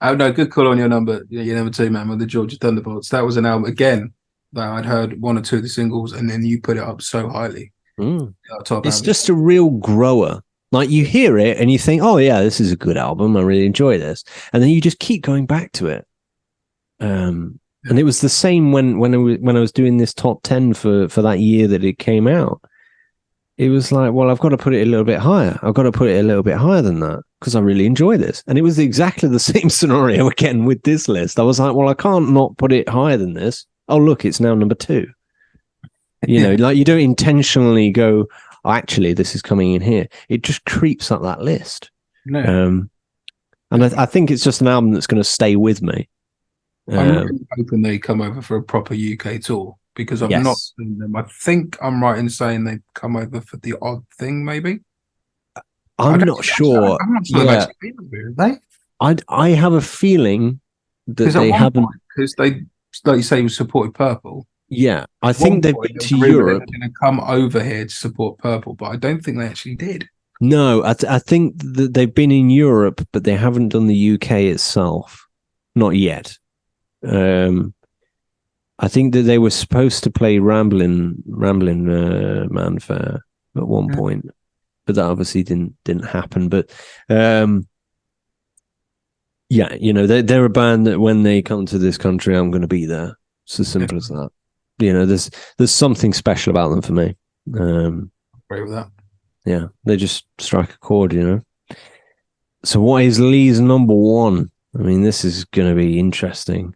Oh no, good call on your number 2, man, with the Georgia Thunderbolts. That was an album again that I'd heard 1 or 2 of the singles, and then you put it up so highly. It's just a real grower. Like, you hear it and you think, oh yeah, this is a good album, I really enjoy this, and then you just keep going back to it. And it was the same when I was doing this top 10 for that year that it came out. It was like, well, I've got to put it a little bit higher. I've got to put it a little bit higher than that, because I really enjoy this. And it was exactly the same scenario again with this list. I was like, well, I can't not put it higher than this. Oh, look, it's now number 2. You know, like, you don't intentionally go, oh, actually, this is coming in here. It just creeps up that list. No. And I think it's just an album that's going to stay with me. I'm really hoping they come over for a proper UK tour, because I've not seen them. I think I'm right in saying they come over for The Odd Thing, maybe. I'm not sure. I'm not sure they've actually been over, have they? I have a feeling that they haven't, because they, like you say, supported Purple. Yeah, I think they've been to Europe. They're going to come over here to support Purple, but I don't think they actually did. No, I think that they've been in Europe, but they haven't done the UK itself. Not yet. I think that they were supposed to play Ramblin' Man Fair at one point, but that obviously didn't happen. But Yeah, they're a band that when they come to this country, I'm going to be there. It's as simple as that. There's something special about them for me. Agree with that. Yeah, they just strike a chord, So what is Lee's number one? I mean, this is going to be interesting.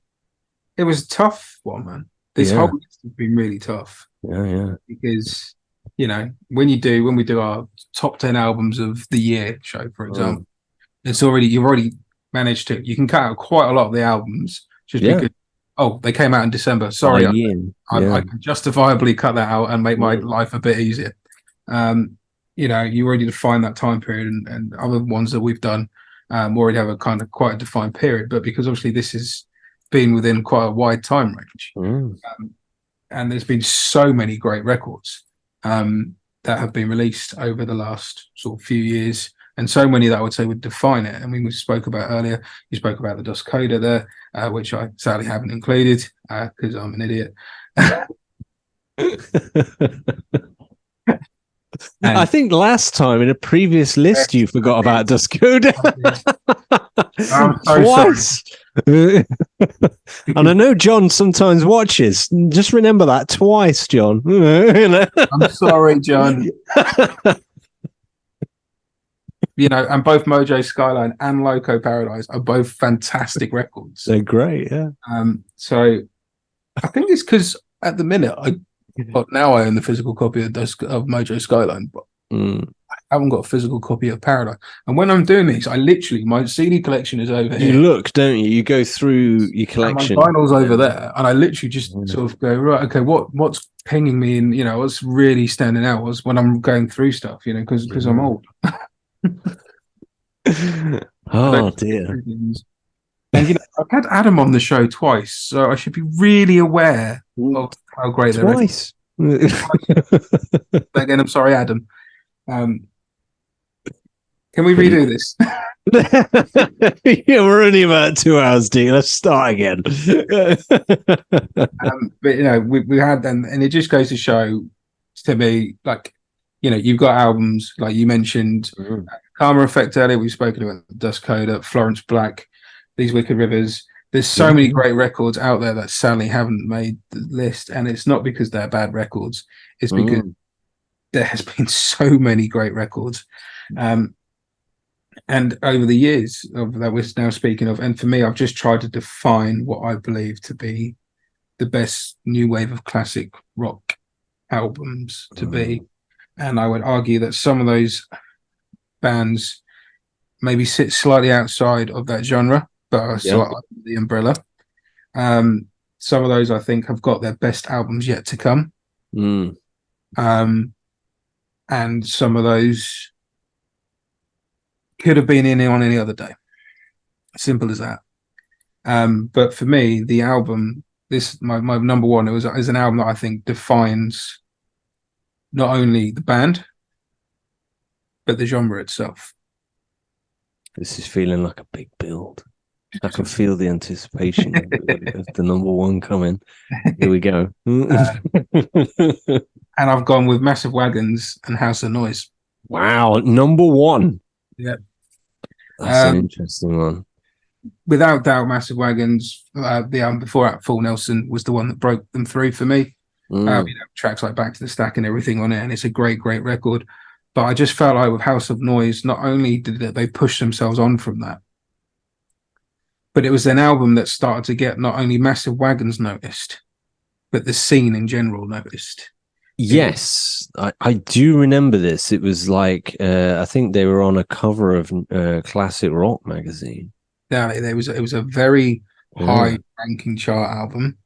It was a tough one, man. This whole list has been really tough. Yeah. Because, when we do our top 10 albums of the year show, for example, you've already managed you can cut out quite a lot of the albums just because, they came out in December. Sorry, I can justifiably cut that out and make my life a bit easier. You already define that time period, and other ones that we've done already have a kind of quite a defined period. But because obviously this has been within quite a wide time range, and there's been so many great records that have been released over the last sort of few years, and so many that I would say would define it. I mean, we spoke about earlier. You spoke about the Dust Coda there, which I sadly haven't included because I'm an idiot. I think last time in a previous list you forgot about Dust Coda. Twice. And I know John sometimes watches. Just remember that twice, John. I'm sorry, John. And both Mojo Skyline and Loco Paradise are both fantastic records. They're great, yeah. So I think it's because at the minute now I own the physical copy of Mojo Skyline, but I haven't got a physical copy of Paradise. And when I'm doing these, my CD collection is over here. You look, don't you? You go through your collection. And my vinyl's over there, and I literally just sort of go, right, okay, what's pinging me, and what's really standing out was when I'm going through stuff, because I'm old. Oh dear. And I've had Adam on the show twice, so I should be really aware of how great they're. Twice. Again, I'm sorry, Adam. Can we redo this? Yeah, we're only about 2 hours deep. Let's start again. But we had, and it just goes to show to me, like, you've got albums like you mentioned, Karma Effect earlier. We've spoken about Dust Coda, Florence Black, These Wicked Rivers. There's so many great records out there that sadly haven't made the list, and it's not because they're bad records. It's because there has been so many great records, and over the years that we're now speaking of. And for me, I've just tried to define what I believe to be the best new wave of classic rock albums to be, and I would argue that some of those bands maybe sit slightly outside of that genre, but are sort of under the umbrella. Some of those I think have got their best albums yet to come. And some of those could have been on any other day. Simple as that. But for me, the album, my number one, is an album that I think defines not only the band, but the genre itself. This is feeling like a big build. I can feel the anticipation of the number one coming. Here we go. And I've gone with Massive Wagons and House of Noise. Wow, number one. Yeah. That's an interesting one. Without doubt, Massive Wagons, the album before that, Full Nelson, was the one that broke them through for me. Tracks like Back to the Stack and everything on it, and it's a great, great record. But I just felt like with House of Noise, not only did they push themselves on from that, but it was an album that started to get not only Massive Wagons noticed, but the scene in general noticed. Yes, I do remember this. It was like, I think they were on a cover of Classic Rock magazine. Yeah, it was a very high-ranking chart album.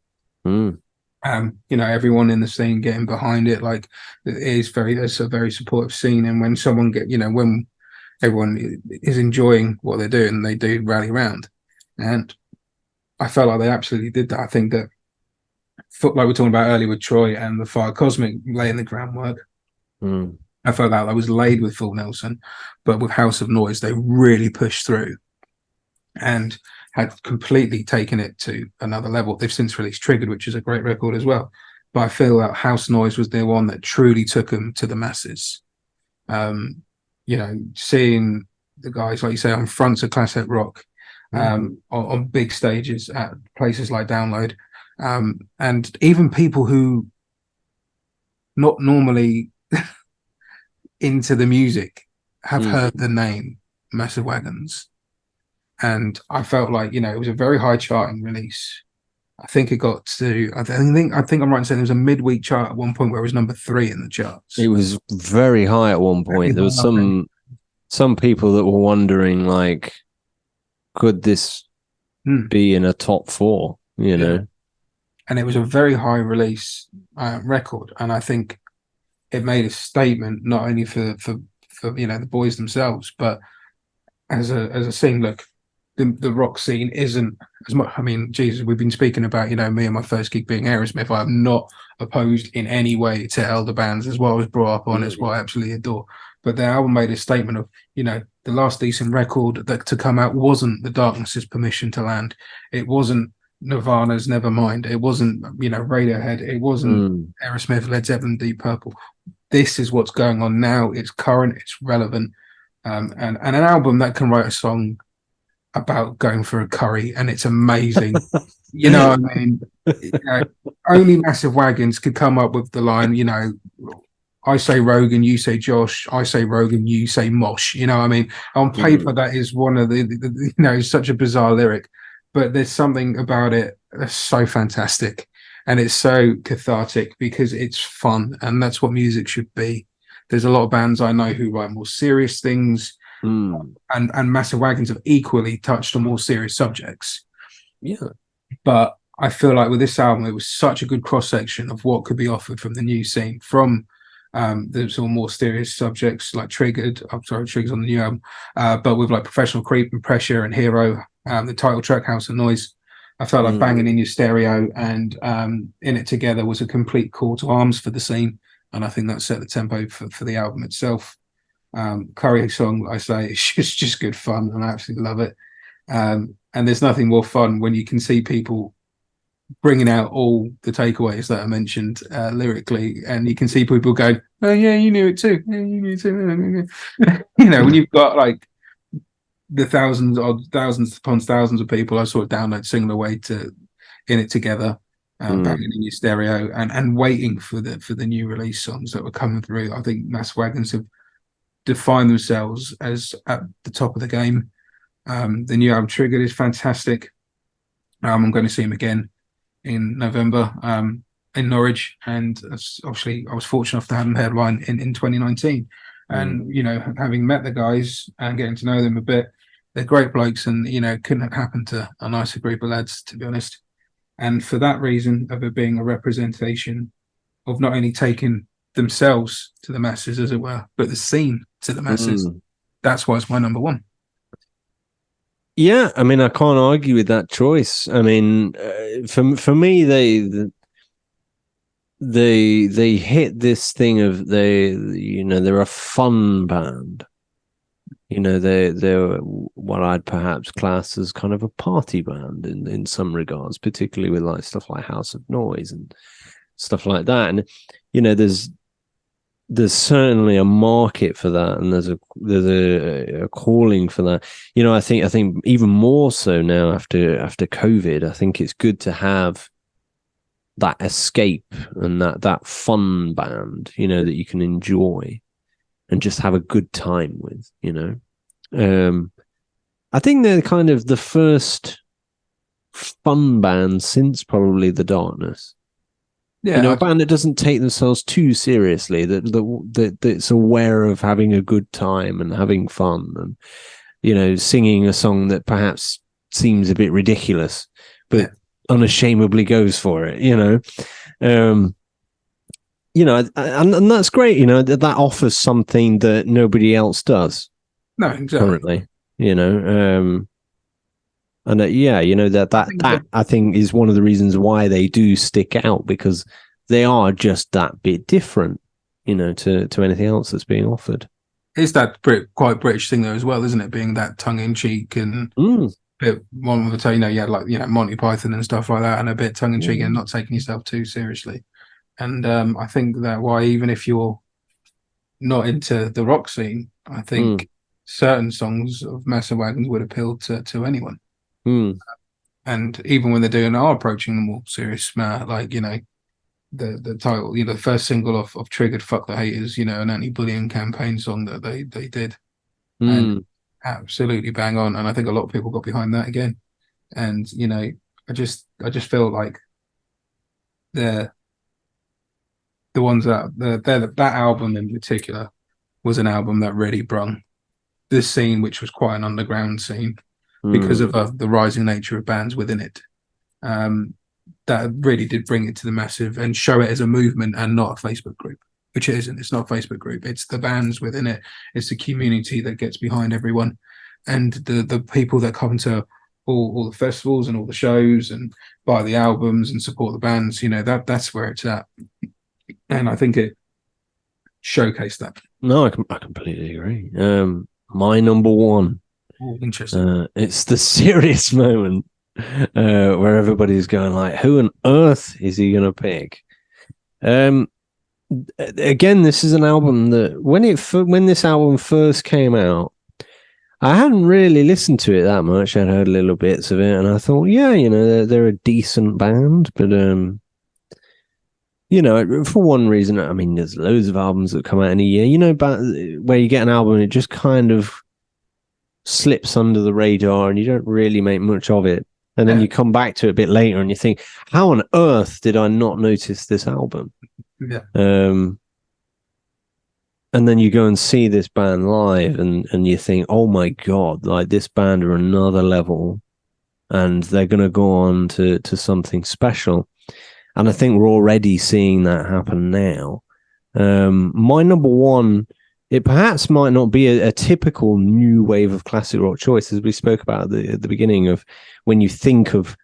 Everyone in the scene getting behind it, like it's a very supportive scene. And when someone when everyone is enjoying what they're doing, they do rally around. And I felt like they absolutely did that. I think that, like we were talking about earlier with Troy and the Fire Cosmic laying the groundwork, I felt that was laid with Full Nelson, but with House of Noise, they really pushed through and had completely taken it to another level. They've since released Triggered, which is a great record as well. But I feel that House Noise was the one that truly took them to the masses. Seeing the guys, like you say, on fronts of classic rock, on big stages at places like Download, and even people who not normally into the music have heard the name Massive Wagons, and I felt like it was a very high charting release. I think it got to. I think I'm right in saying there was a midweek chart at one point where it was number 3 in the charts. It was very high at one point. There was some people that were wondering, like, could this be in a top 4? You know, and it was a very high release record, and I think it made a statement not only for the boys themselves, but as a scene. Look, the rock scene isn't as much. I mean, Jesus, we've been speaking about me and my first gig being Aerosmith. I'm not opposed in any way to elder bands. As what I was brought up on, is what I absolutely adore. But the album made a statement of the last decent record that to come out wasn't The Darkness's Permission to Land. It wasn't Nirvana's Nevermind. It wasn't Radiohead. It wasn't Aerosmith, Led Zeppelin, Deep Purple. This is what's going on now. It's current. It's relevant. And an album that can write a song about going for a curry, and it's amazing. You know what I mean? Only Massive Wagons could come up with the line, I say Rogan, you say Josh, I say Rogan, you say Mosh. You know what I mean? On paper, that is one of the such a bizarre lyric, but there's something about it that's so fantastic, and it's so cathartic because it's fun, and that's what music should be. There's a lot of bands I know who write more serious things, and Massive Wagons have equally touched on more serious subjects. Yeah, but I feel like with this album, it was such a good cross section of what could be offered from the new scene, from the sort of more serious subjects like Trigger's on the new album, but with like Professional Creep and Pressure and Hero, the title track House of Noise. I felt like Banging in Your Stereo and In It Together was a complete call to arms for the scene, and I think that set the tempo for the album itself. Curry song, I say, it's just good fun, and I absolutely love it. And there's nothing more fun when you can see people bringing out all the takeaways that I mentioned lyrically, and you can see people go, "Oh yeah, you knew it too. Yeah, you knew it too." When you've got like the thousands upon thousands of people I sort of download singing away to In It Together, Banging in Your Stereo, and waiting for the new release songs that were coming through. I think Mass Wagons have defined themselves as at the top of the game. The new album Triggered is fantastic. I'm going to see him again in November in Norwich, and obviously I was fortunate enough to have them headline in 2019. And having met the guys and getting to know them a bit, they're great blokes, and couldn't have happened to a nicer group of lads, to be honest. And for that reason of it being a representation of not only taking themselves to the masses, as it were, but the scene to the masses, that's why it's my number one. Yeah, I mean, I can't argue with that choice. I mean, for me, they hit this thing of they're a fun band. They're what I'd perhaps class as kind of a party band in some regards, particularly with like stuff like House of Noise and stuff like that. And there's certainly a market for that, and there's a calling for that. I think even more so now after COVID, I think it's good to have that escape and that fun band, that you can enjoy and just have a good time with. I think they're kind of the first fun band since probably The Darkness. Yeah, a band that doesn't take themselves too seriously, that's aware of having a good time and having fun, and singing a song that perhaps seems a bit ridiculous, but unashamedly goes for it. And that's great. That offers something that nobody else does. No, exactly. Currently, and that I think is one of the reasons why they do stick out, because they are just that bit different, to anything else that's being offered. It's that quite British thing though as well, isn't it? Being that tongue in cheek and bit one would say, Monty Python and stuff like that, and a bit tongue in cheek and not taking yourself too seriously. And I think that why even if you're not into the rock scene, I think certain songs of Massive Wagons would appeal to anyone. Mm. And even when are approaching the more serious, like, the title, the first single of Triggered, "Fuck the Haters," an anti-bullying campaign song that they did, and Mm. absolutely bang on. And I think a lot of people got behind that again. And I just feel like they're the ones that album in particular was an album that really brung this scene, which was quite an underground scene because Mm. of the rising nature of bands within it. Um, that really did bring it to the massive and show it as a movement and not a Facebook group, which it isn't. It's not a Facebook group. It's the bands within it. It's the community that gets behind everyone, and the people that come to all the festivals and all the shows and buy the albums and support the bands. That's where it's at, and I think it showcased that. No, I completely agree. My number one, Oh, interesting. it's the serious moment where everybody's going like, "Who on earth is he going to pick?" Um, Again, this is an album that when this album first came out, I hadn't really listened to it that much. I'd heard little bits of it, and I thought, yeah, they're a decent band, but for one reason, I mean, there's loads of albums that come out in a year, but where you get an album and it just kind of slips under the radar and you don't really make much of it. And then Yeah, you come back to it a bit later and you think, how on earth did I not notice this album? yeah, And then you go and see this band live and you think, oh my God, like this band are another level and they're going to go on to something special. And I think we're already seeing that happen now. My number one, it perhaps might not be a typical new wave of classic rock choice, as we spoke about at the beginning of when you think of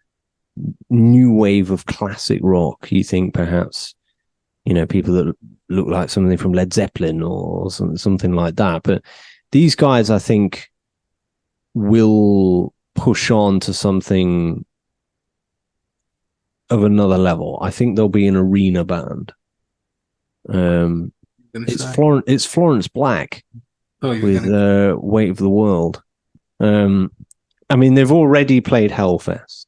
new wave of classic rock, you think perhaps, people that look like something from Led Zeppelin or something like that. But these guys, I think, will push on to something of another level. I think they'll be an arena band. It's Florence Black with Weight of the World. I mean, they've already played Hellfest.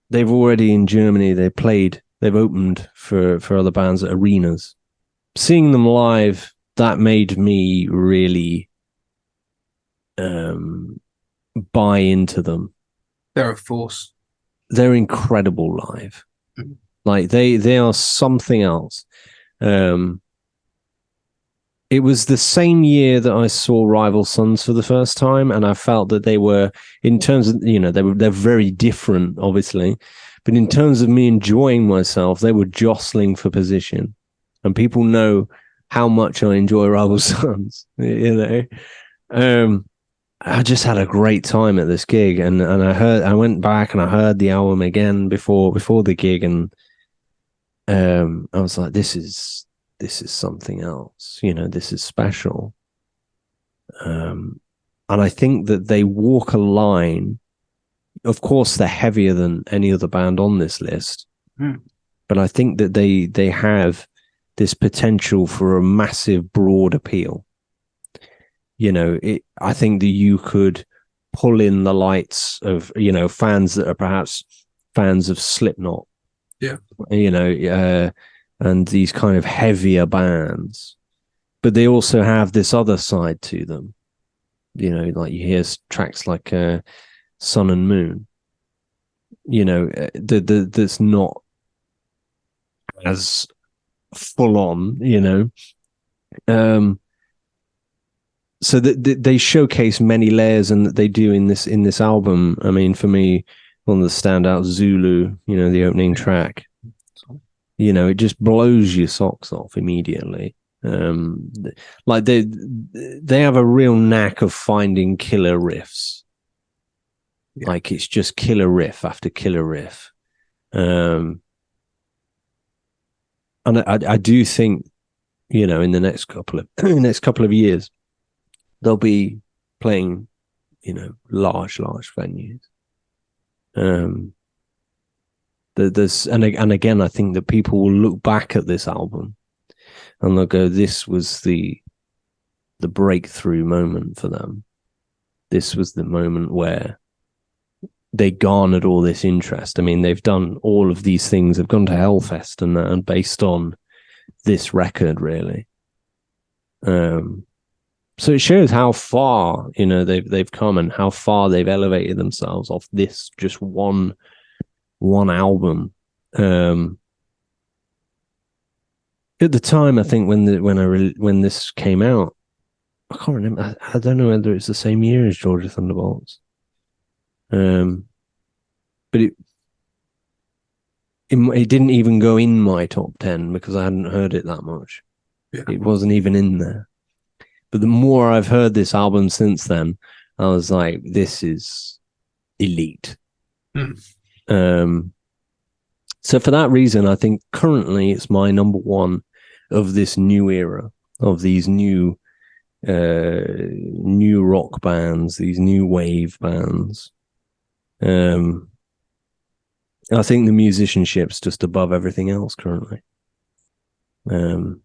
They've already in Germany. They've opened for other bands at arenas. Seeing them live, that made me really buy into them. they're a force. They're incredible live. Mm-hmm. Like they are something else. It was the same year that I saw Rival Sons for the first time, and I felt that they were, in terms of, they're very different, obviously, but in terms of me enjoying myself, they were jostling for position, and people know how much I enjoy Rival Sons. I just had a great time at this gig, and I went back and I heard the album again before the gig, and I was like, this is something else, this is special. And I think that they walk a line. Of course, they're heavier than any other band on this list, but I think that they have this potential for a massive, broad appeal. I think that you could pull in the lights of, fans that are perhaps fans of Slipknot. Yeah. And these kind of heavier bands, but they also have this other side to them. Like you hear tracks like Sun and Moon. That's not as full on. So that they showcase many layers, and that they do in this album. I mean, for me, one of the standouts, Zulu. The opening track. It just blows your socks off immediately. Like they have a real knack of finding killer riffs. Yeah. Like it's just killer riff after killer riff. And I do think, in the next couple of years, they'll be playing, large venues. And again, I think that people will look back at this album and they'll go, this was the breakthrough moment for them. This was the moment where they garnered all this interest. I mean, they've done all of these things. They've gone to Hellfest and based on this record, really. So it shows how far, you know, they've come and how far they've elevated themselves off this just one album. At the time, I think when this came out, I can't remember. I don't know whether it's the same year as Georgia Thunderbolts. But it didn't even go in my top 10 because I hadn't heard it that much. Yeah. It wasn't even in there. But the more I've heard this album since then, I was like, this is elite. So for that reason, I think currently it's my number one of this new era, of these new rock bands, these new wave bands. I think the musicianship's just above everything else currently. You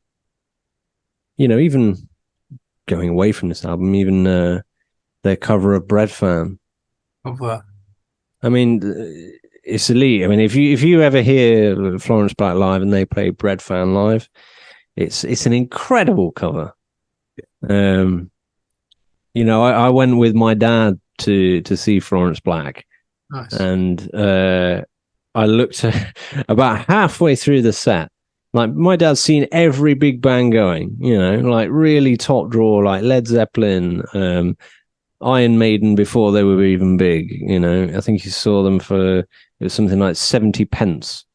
know, even going away from this album, even their cover of Bread Fan. Of that. I mean, it's elite. I mean, if you ever hear Florence Black live and they play Bread Fan live, it's an incredible cover. You know, I went with my dad to see Florence Black. Nice. And I looked at about halfway through the set. Like, my dad's seen every big band going, you know, like really top draw, like Led Zeppelin, Iron Maiden before they were even big, you know. I think he saw them for, it was something like 70 pence.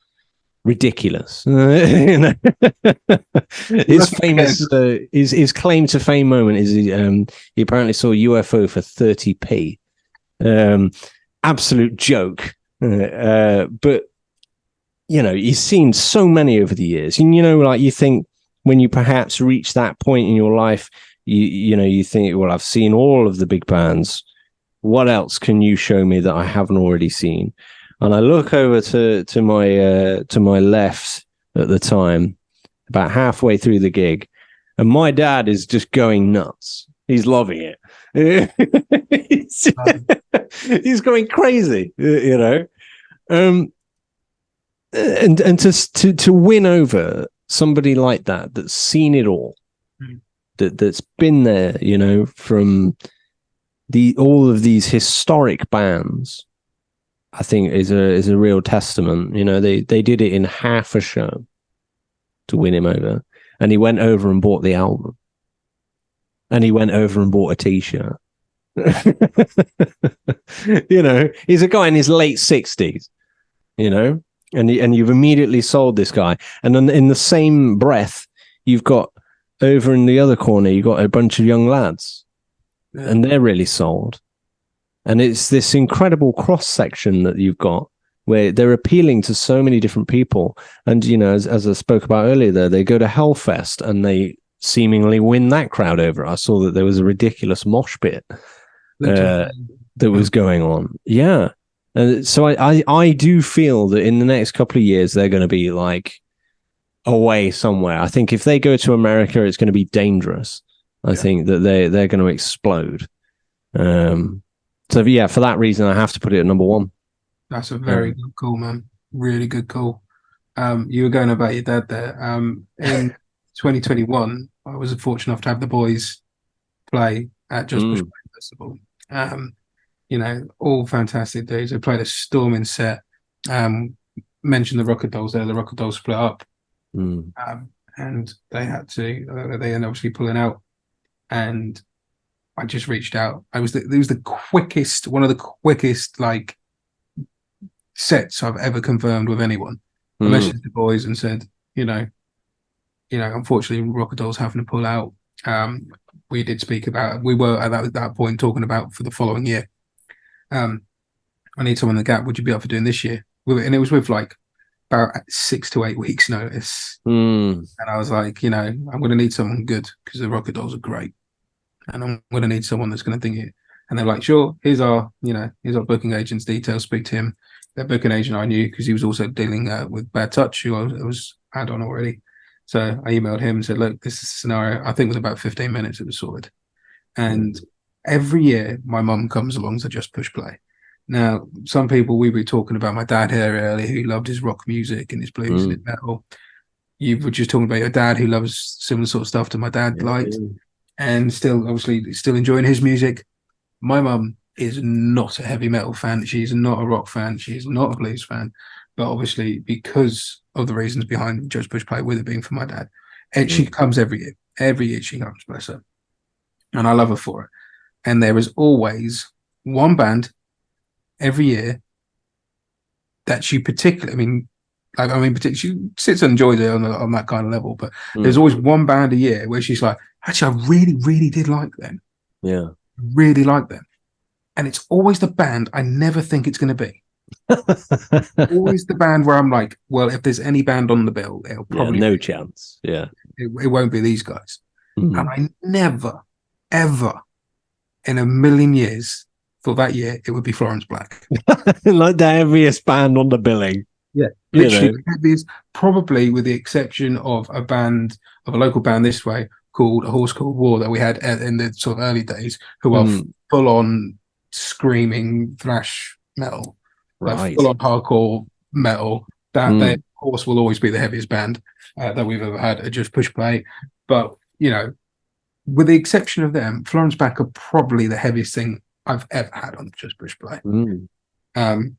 Ridiculous. You know? His famous, his claim to fame moment is he apparently saw UFO for 30p. Absolute joke. But you know, you've seen so many over the years, and you know, like, you think when you perhaps reach that point in your life, you know, you think, well, I've seen all of the big bands. What else can you show me that I haven't already seen? And I look over to my left at the time, about halfway through the gig, and my dad is just going nuts. He's loving it. He's going crazy, you know. And to win over somebody like that's seen it all, that's been there, you know, from all of these historic bands, I think is a real testament. You know, they did it in half a show to win him over, and he went over and bought the album, and he went over and bought a T-shirt. You know, he's a guy in his late 60s, you know, and you've immediately sold this guy. And then in the same breath, you've got over in the other corner, you've got a bunch of young lads, and they're really sold. And it's this incredible cross section that you've got where they're appealing to so many different people. And, you know, as I spoke about earlier there, they go to Hellfest and they seemingly win that crowd over. I saw that there was a ridiculous mosh pit that was going on. Yeah. And so I do feel that in the next couple of years, they're going to be like away somewhere. I think if they go to America, it's going to be dangerous. I think that they're going to explode. So yeah, for that reason, I have to put it at number one. That's a very good call, man. Really good call. You were going about your dad there. In 2021, I was fortunate enough to have the boys play at Just Push Play Festival. You know, all fantastic dudes. They played a storming set. Mentioned the Rocket Dolls there. The Rocket Dolls split up, and they had to. They ended up obviously pulling out, and I just reached out. It was the quickest, one of the quickest like sets I've ever confirmed with anyone. I messaged the boys and said, you know, unfortunately, Rocket Dolls having to pull out. We did speak about. We were at that point talking about for the following year. I need someone in the gap. Would you be up for doing this year? And it was with like about 6 to 8 weeks notice. And I was like, you know, I'm going to need someone good because the Rocket Dolls are great, and I'm going to need someone that's going to think it. And they're like, sure, here's our booking agent's details. Speak to him. That booking agent I knew because he was also dealing with Bad Touch, who I was had on already. So I emailed him and said, look, this is the scenario. I think it was about 15 minutes it was sorted. And every year my mum comes along to Just Push Play. Now, some people we were talking about my dad here earlier, who loved his rock music and his blues and his metal. You were just talking about your dad, who loves similar sort of stuff to my dad liked, and still obviously still enjoying his music. My mum is not a heavy metal fan. She's not a rock fan. She's not a blues fan. But obviously, because of the reasons behind Judge Push Play, with it being for my dad, and she comes every year. Every year she comes, bless her, and I love her for it. And there is always one band every year that she particularly, she sits and enjoys it on that kind of level. But there's always one band a year where she's like, actually, I really, really did like them. Yeah, really like them, and it's always the band I never think it's going to be. Always the band where I'm like, well, if there's any band on the bill, it'll probably no chance. Yeah, it won't be these guys. And I never, ever, in a million years, thought that year it would be Florence Black. Like the heaviest band on the billing. Yeah, literally the heaviest, probably with the exception of a local band this way called A Horse Called War that we had in the sort of early days, who are full on screaming thrash metal. Like full on hardcore metal. That they, of course, will always be the heaviest band that we've ever had at Just Push Play. But with the exception of them, Florence Black are probably the heaviest thing I've ever had on Just Push Play. And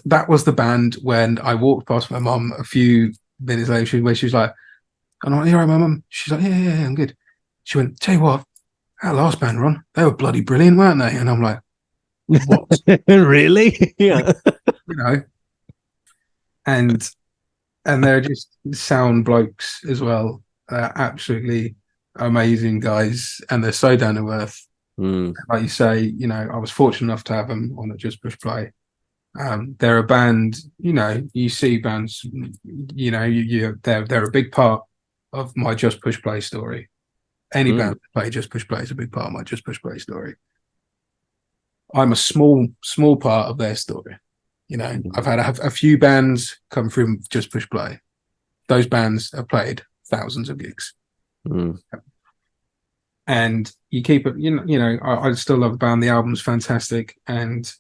that was the band when I walked past my mum a few minutes later, where she was like, "I'm like, you all right, my mum?" She's like, yeah, I'm good. She went, "Tell you what, that last band, Ron, they were bloody brilliant, weren't they?" And I'm like, what? Really? Yeah. And they're just sound blokes as well. Absolutely amazing guys, and they're so down to earth. Like you say, I was fortunate enough to have them on a Just Push Play. They're a band, you see bands, they're a big part of my Just Push Play story. Any band that play Just Push Play is a big part of my Just Push Play story. I'm a small part of their story. I've had a few bands come from Just Push Play. Those bands have played thousands of gigs. And you keep it, I still love the band. The album's fantastic. And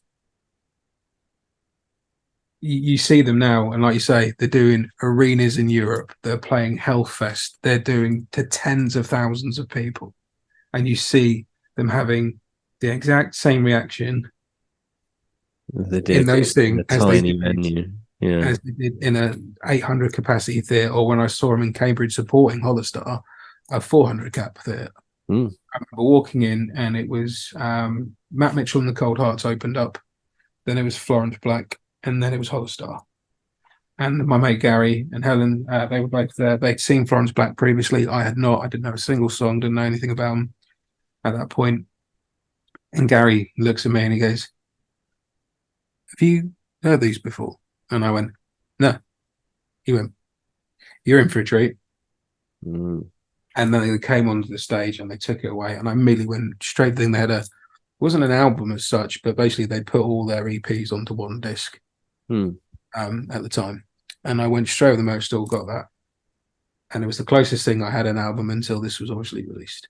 you see them now, and like you say, they're doing arenas in Europe. They're playing Hellfest. They're doing to tens of thousands of people. And you see them having the exact same reaction in those things as tiny venue. As they did in a 800 capacity theatre, or when I saw them in Cambridge supporting Hollister, a 400 cap theatre. I remember walking in, and it was Matt Mitchell and the Cold Hearts opened up. Then it was Florence Black, and then it was Hollister. And my mate Gary and Helen, they were both there. They'd seen Florence Black previously. I had not. I didn't know a single song, didn't know anything about them at that point. And Gary looks at me and he goes, "Have you heard these before?" And I went, "No." He went, "You're in for a treat." And then they came onto the stage and they took it away. And I immediately went straight thing. They had it wasn't an album as such, but basically they put all their EPs onto one disc at the time. And I went straight with the merch store, got that. And it was the closest thing I had an album until this was obviously released.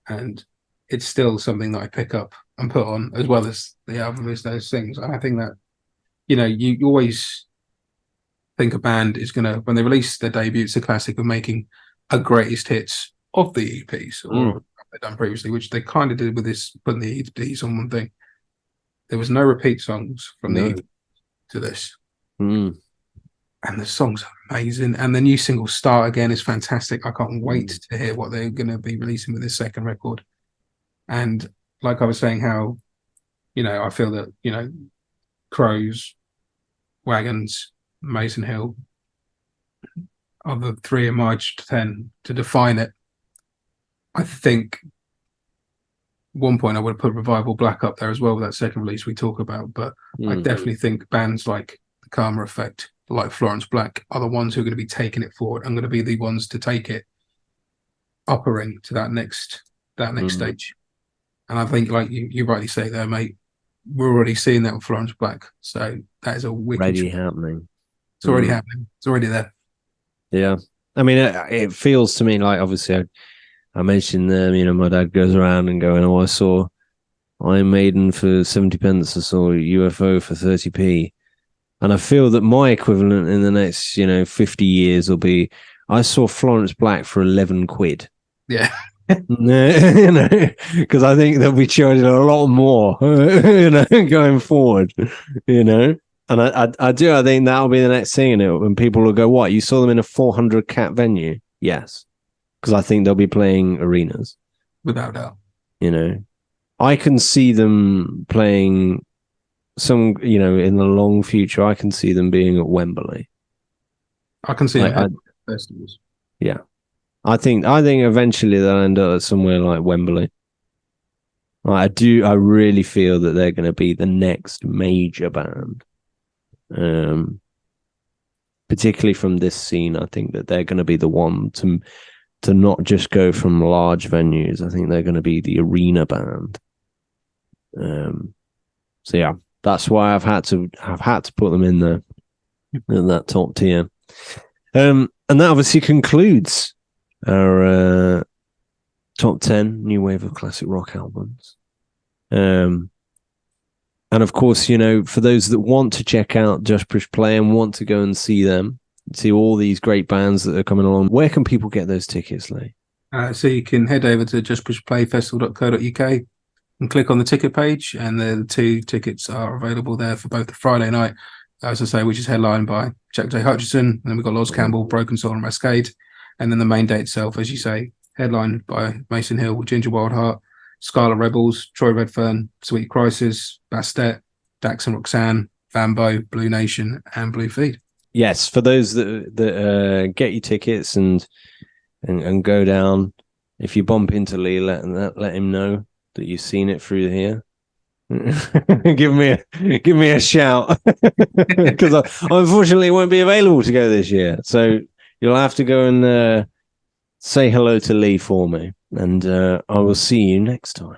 And it's still something that I pick up and put on, as well as the album is those things. And I think that, you always think a band is going to, when they release their debut, it's a classic of making a greatest hits of the EPs, or they've done previously, which they kind of did with this, putting the EPs on one thing. There was no repeat songs from the EP to this. And the songs are amazing. And the new single Start Again is fantastic. I can't wait to hear what they're going to be releasing with this second record. And like I was saying, how, I feel that, Crows, Wagons, Mason Hill are the three in my 10 to define it. I think one point I would have put Revival Black up there as well with that second release we talk about, but I definitely think bands like the Karma Effect, like Florence Black, are the ones who are going to be taking it forward and going to be the ones to take it uppering to that next stage. And I think, like you rightly say there, mate, we're already seeing that with Florence Black. So that is a wicked already happening. It's already happening. It's already there. Yeah. I mean, it feels to me like, obviously, I mentioned them, my dad goes around and going, "Oh, I saw Iron Maiden for 70 pence. I saw UFO for 30p. And I feel that my equivalent in the next, 50 years will be, I saw Florence Black for 11 quid. Yeah. Because I think they'll be charging a lot more, going forward, And I think that'll be the next thing, when people will go, what, you saw them in a 400 cap venue? Yes. Because I think they'll be playing arenas. Without doubt. I can see them playing some, in the long future, I can see them being at Wembley. I can see them at festivals. Yeah. I think eventually they'll end up somewhere like Wembley. I really feel that they're going to be the next major band. Particularly from this scene, I think that they're going to be the one to not just go from large venues. I think they're going to be the arena band. So yeah, that's why I've had to put them in that top tier. And that obviously concludes our top 10 new wave of classic rock albums. And of course, for those that want to check out Just Push Play and want to go and see them, see all these great bands that are coming along, where can people get those tickets, Lee? So you can head over to justpushplayfestival.co.uk and click on the ticket page, and the 2 tickets are available there for both the Friday night, as I say, which is headlined by J Hutchinson, and then we've got Loz Campbell, Broken Soul and Rascade, and then the main day itself, as you say, headlined by Mason Hill, Ginger Wildheart, Scarlet Rebels, Troy Redfern, Sweet Crisis, Bastet, Dax and Roxanne, Vambo, Blue Nation, and Blue Feed. Yes, for those that get your tickets and go down, if you bump into Lee, let him know that you've seen it through here. give me a shout, because I unfortunately won't be available to go this year, so you'll have to go and say hello to Lee for me, and I will see you next time.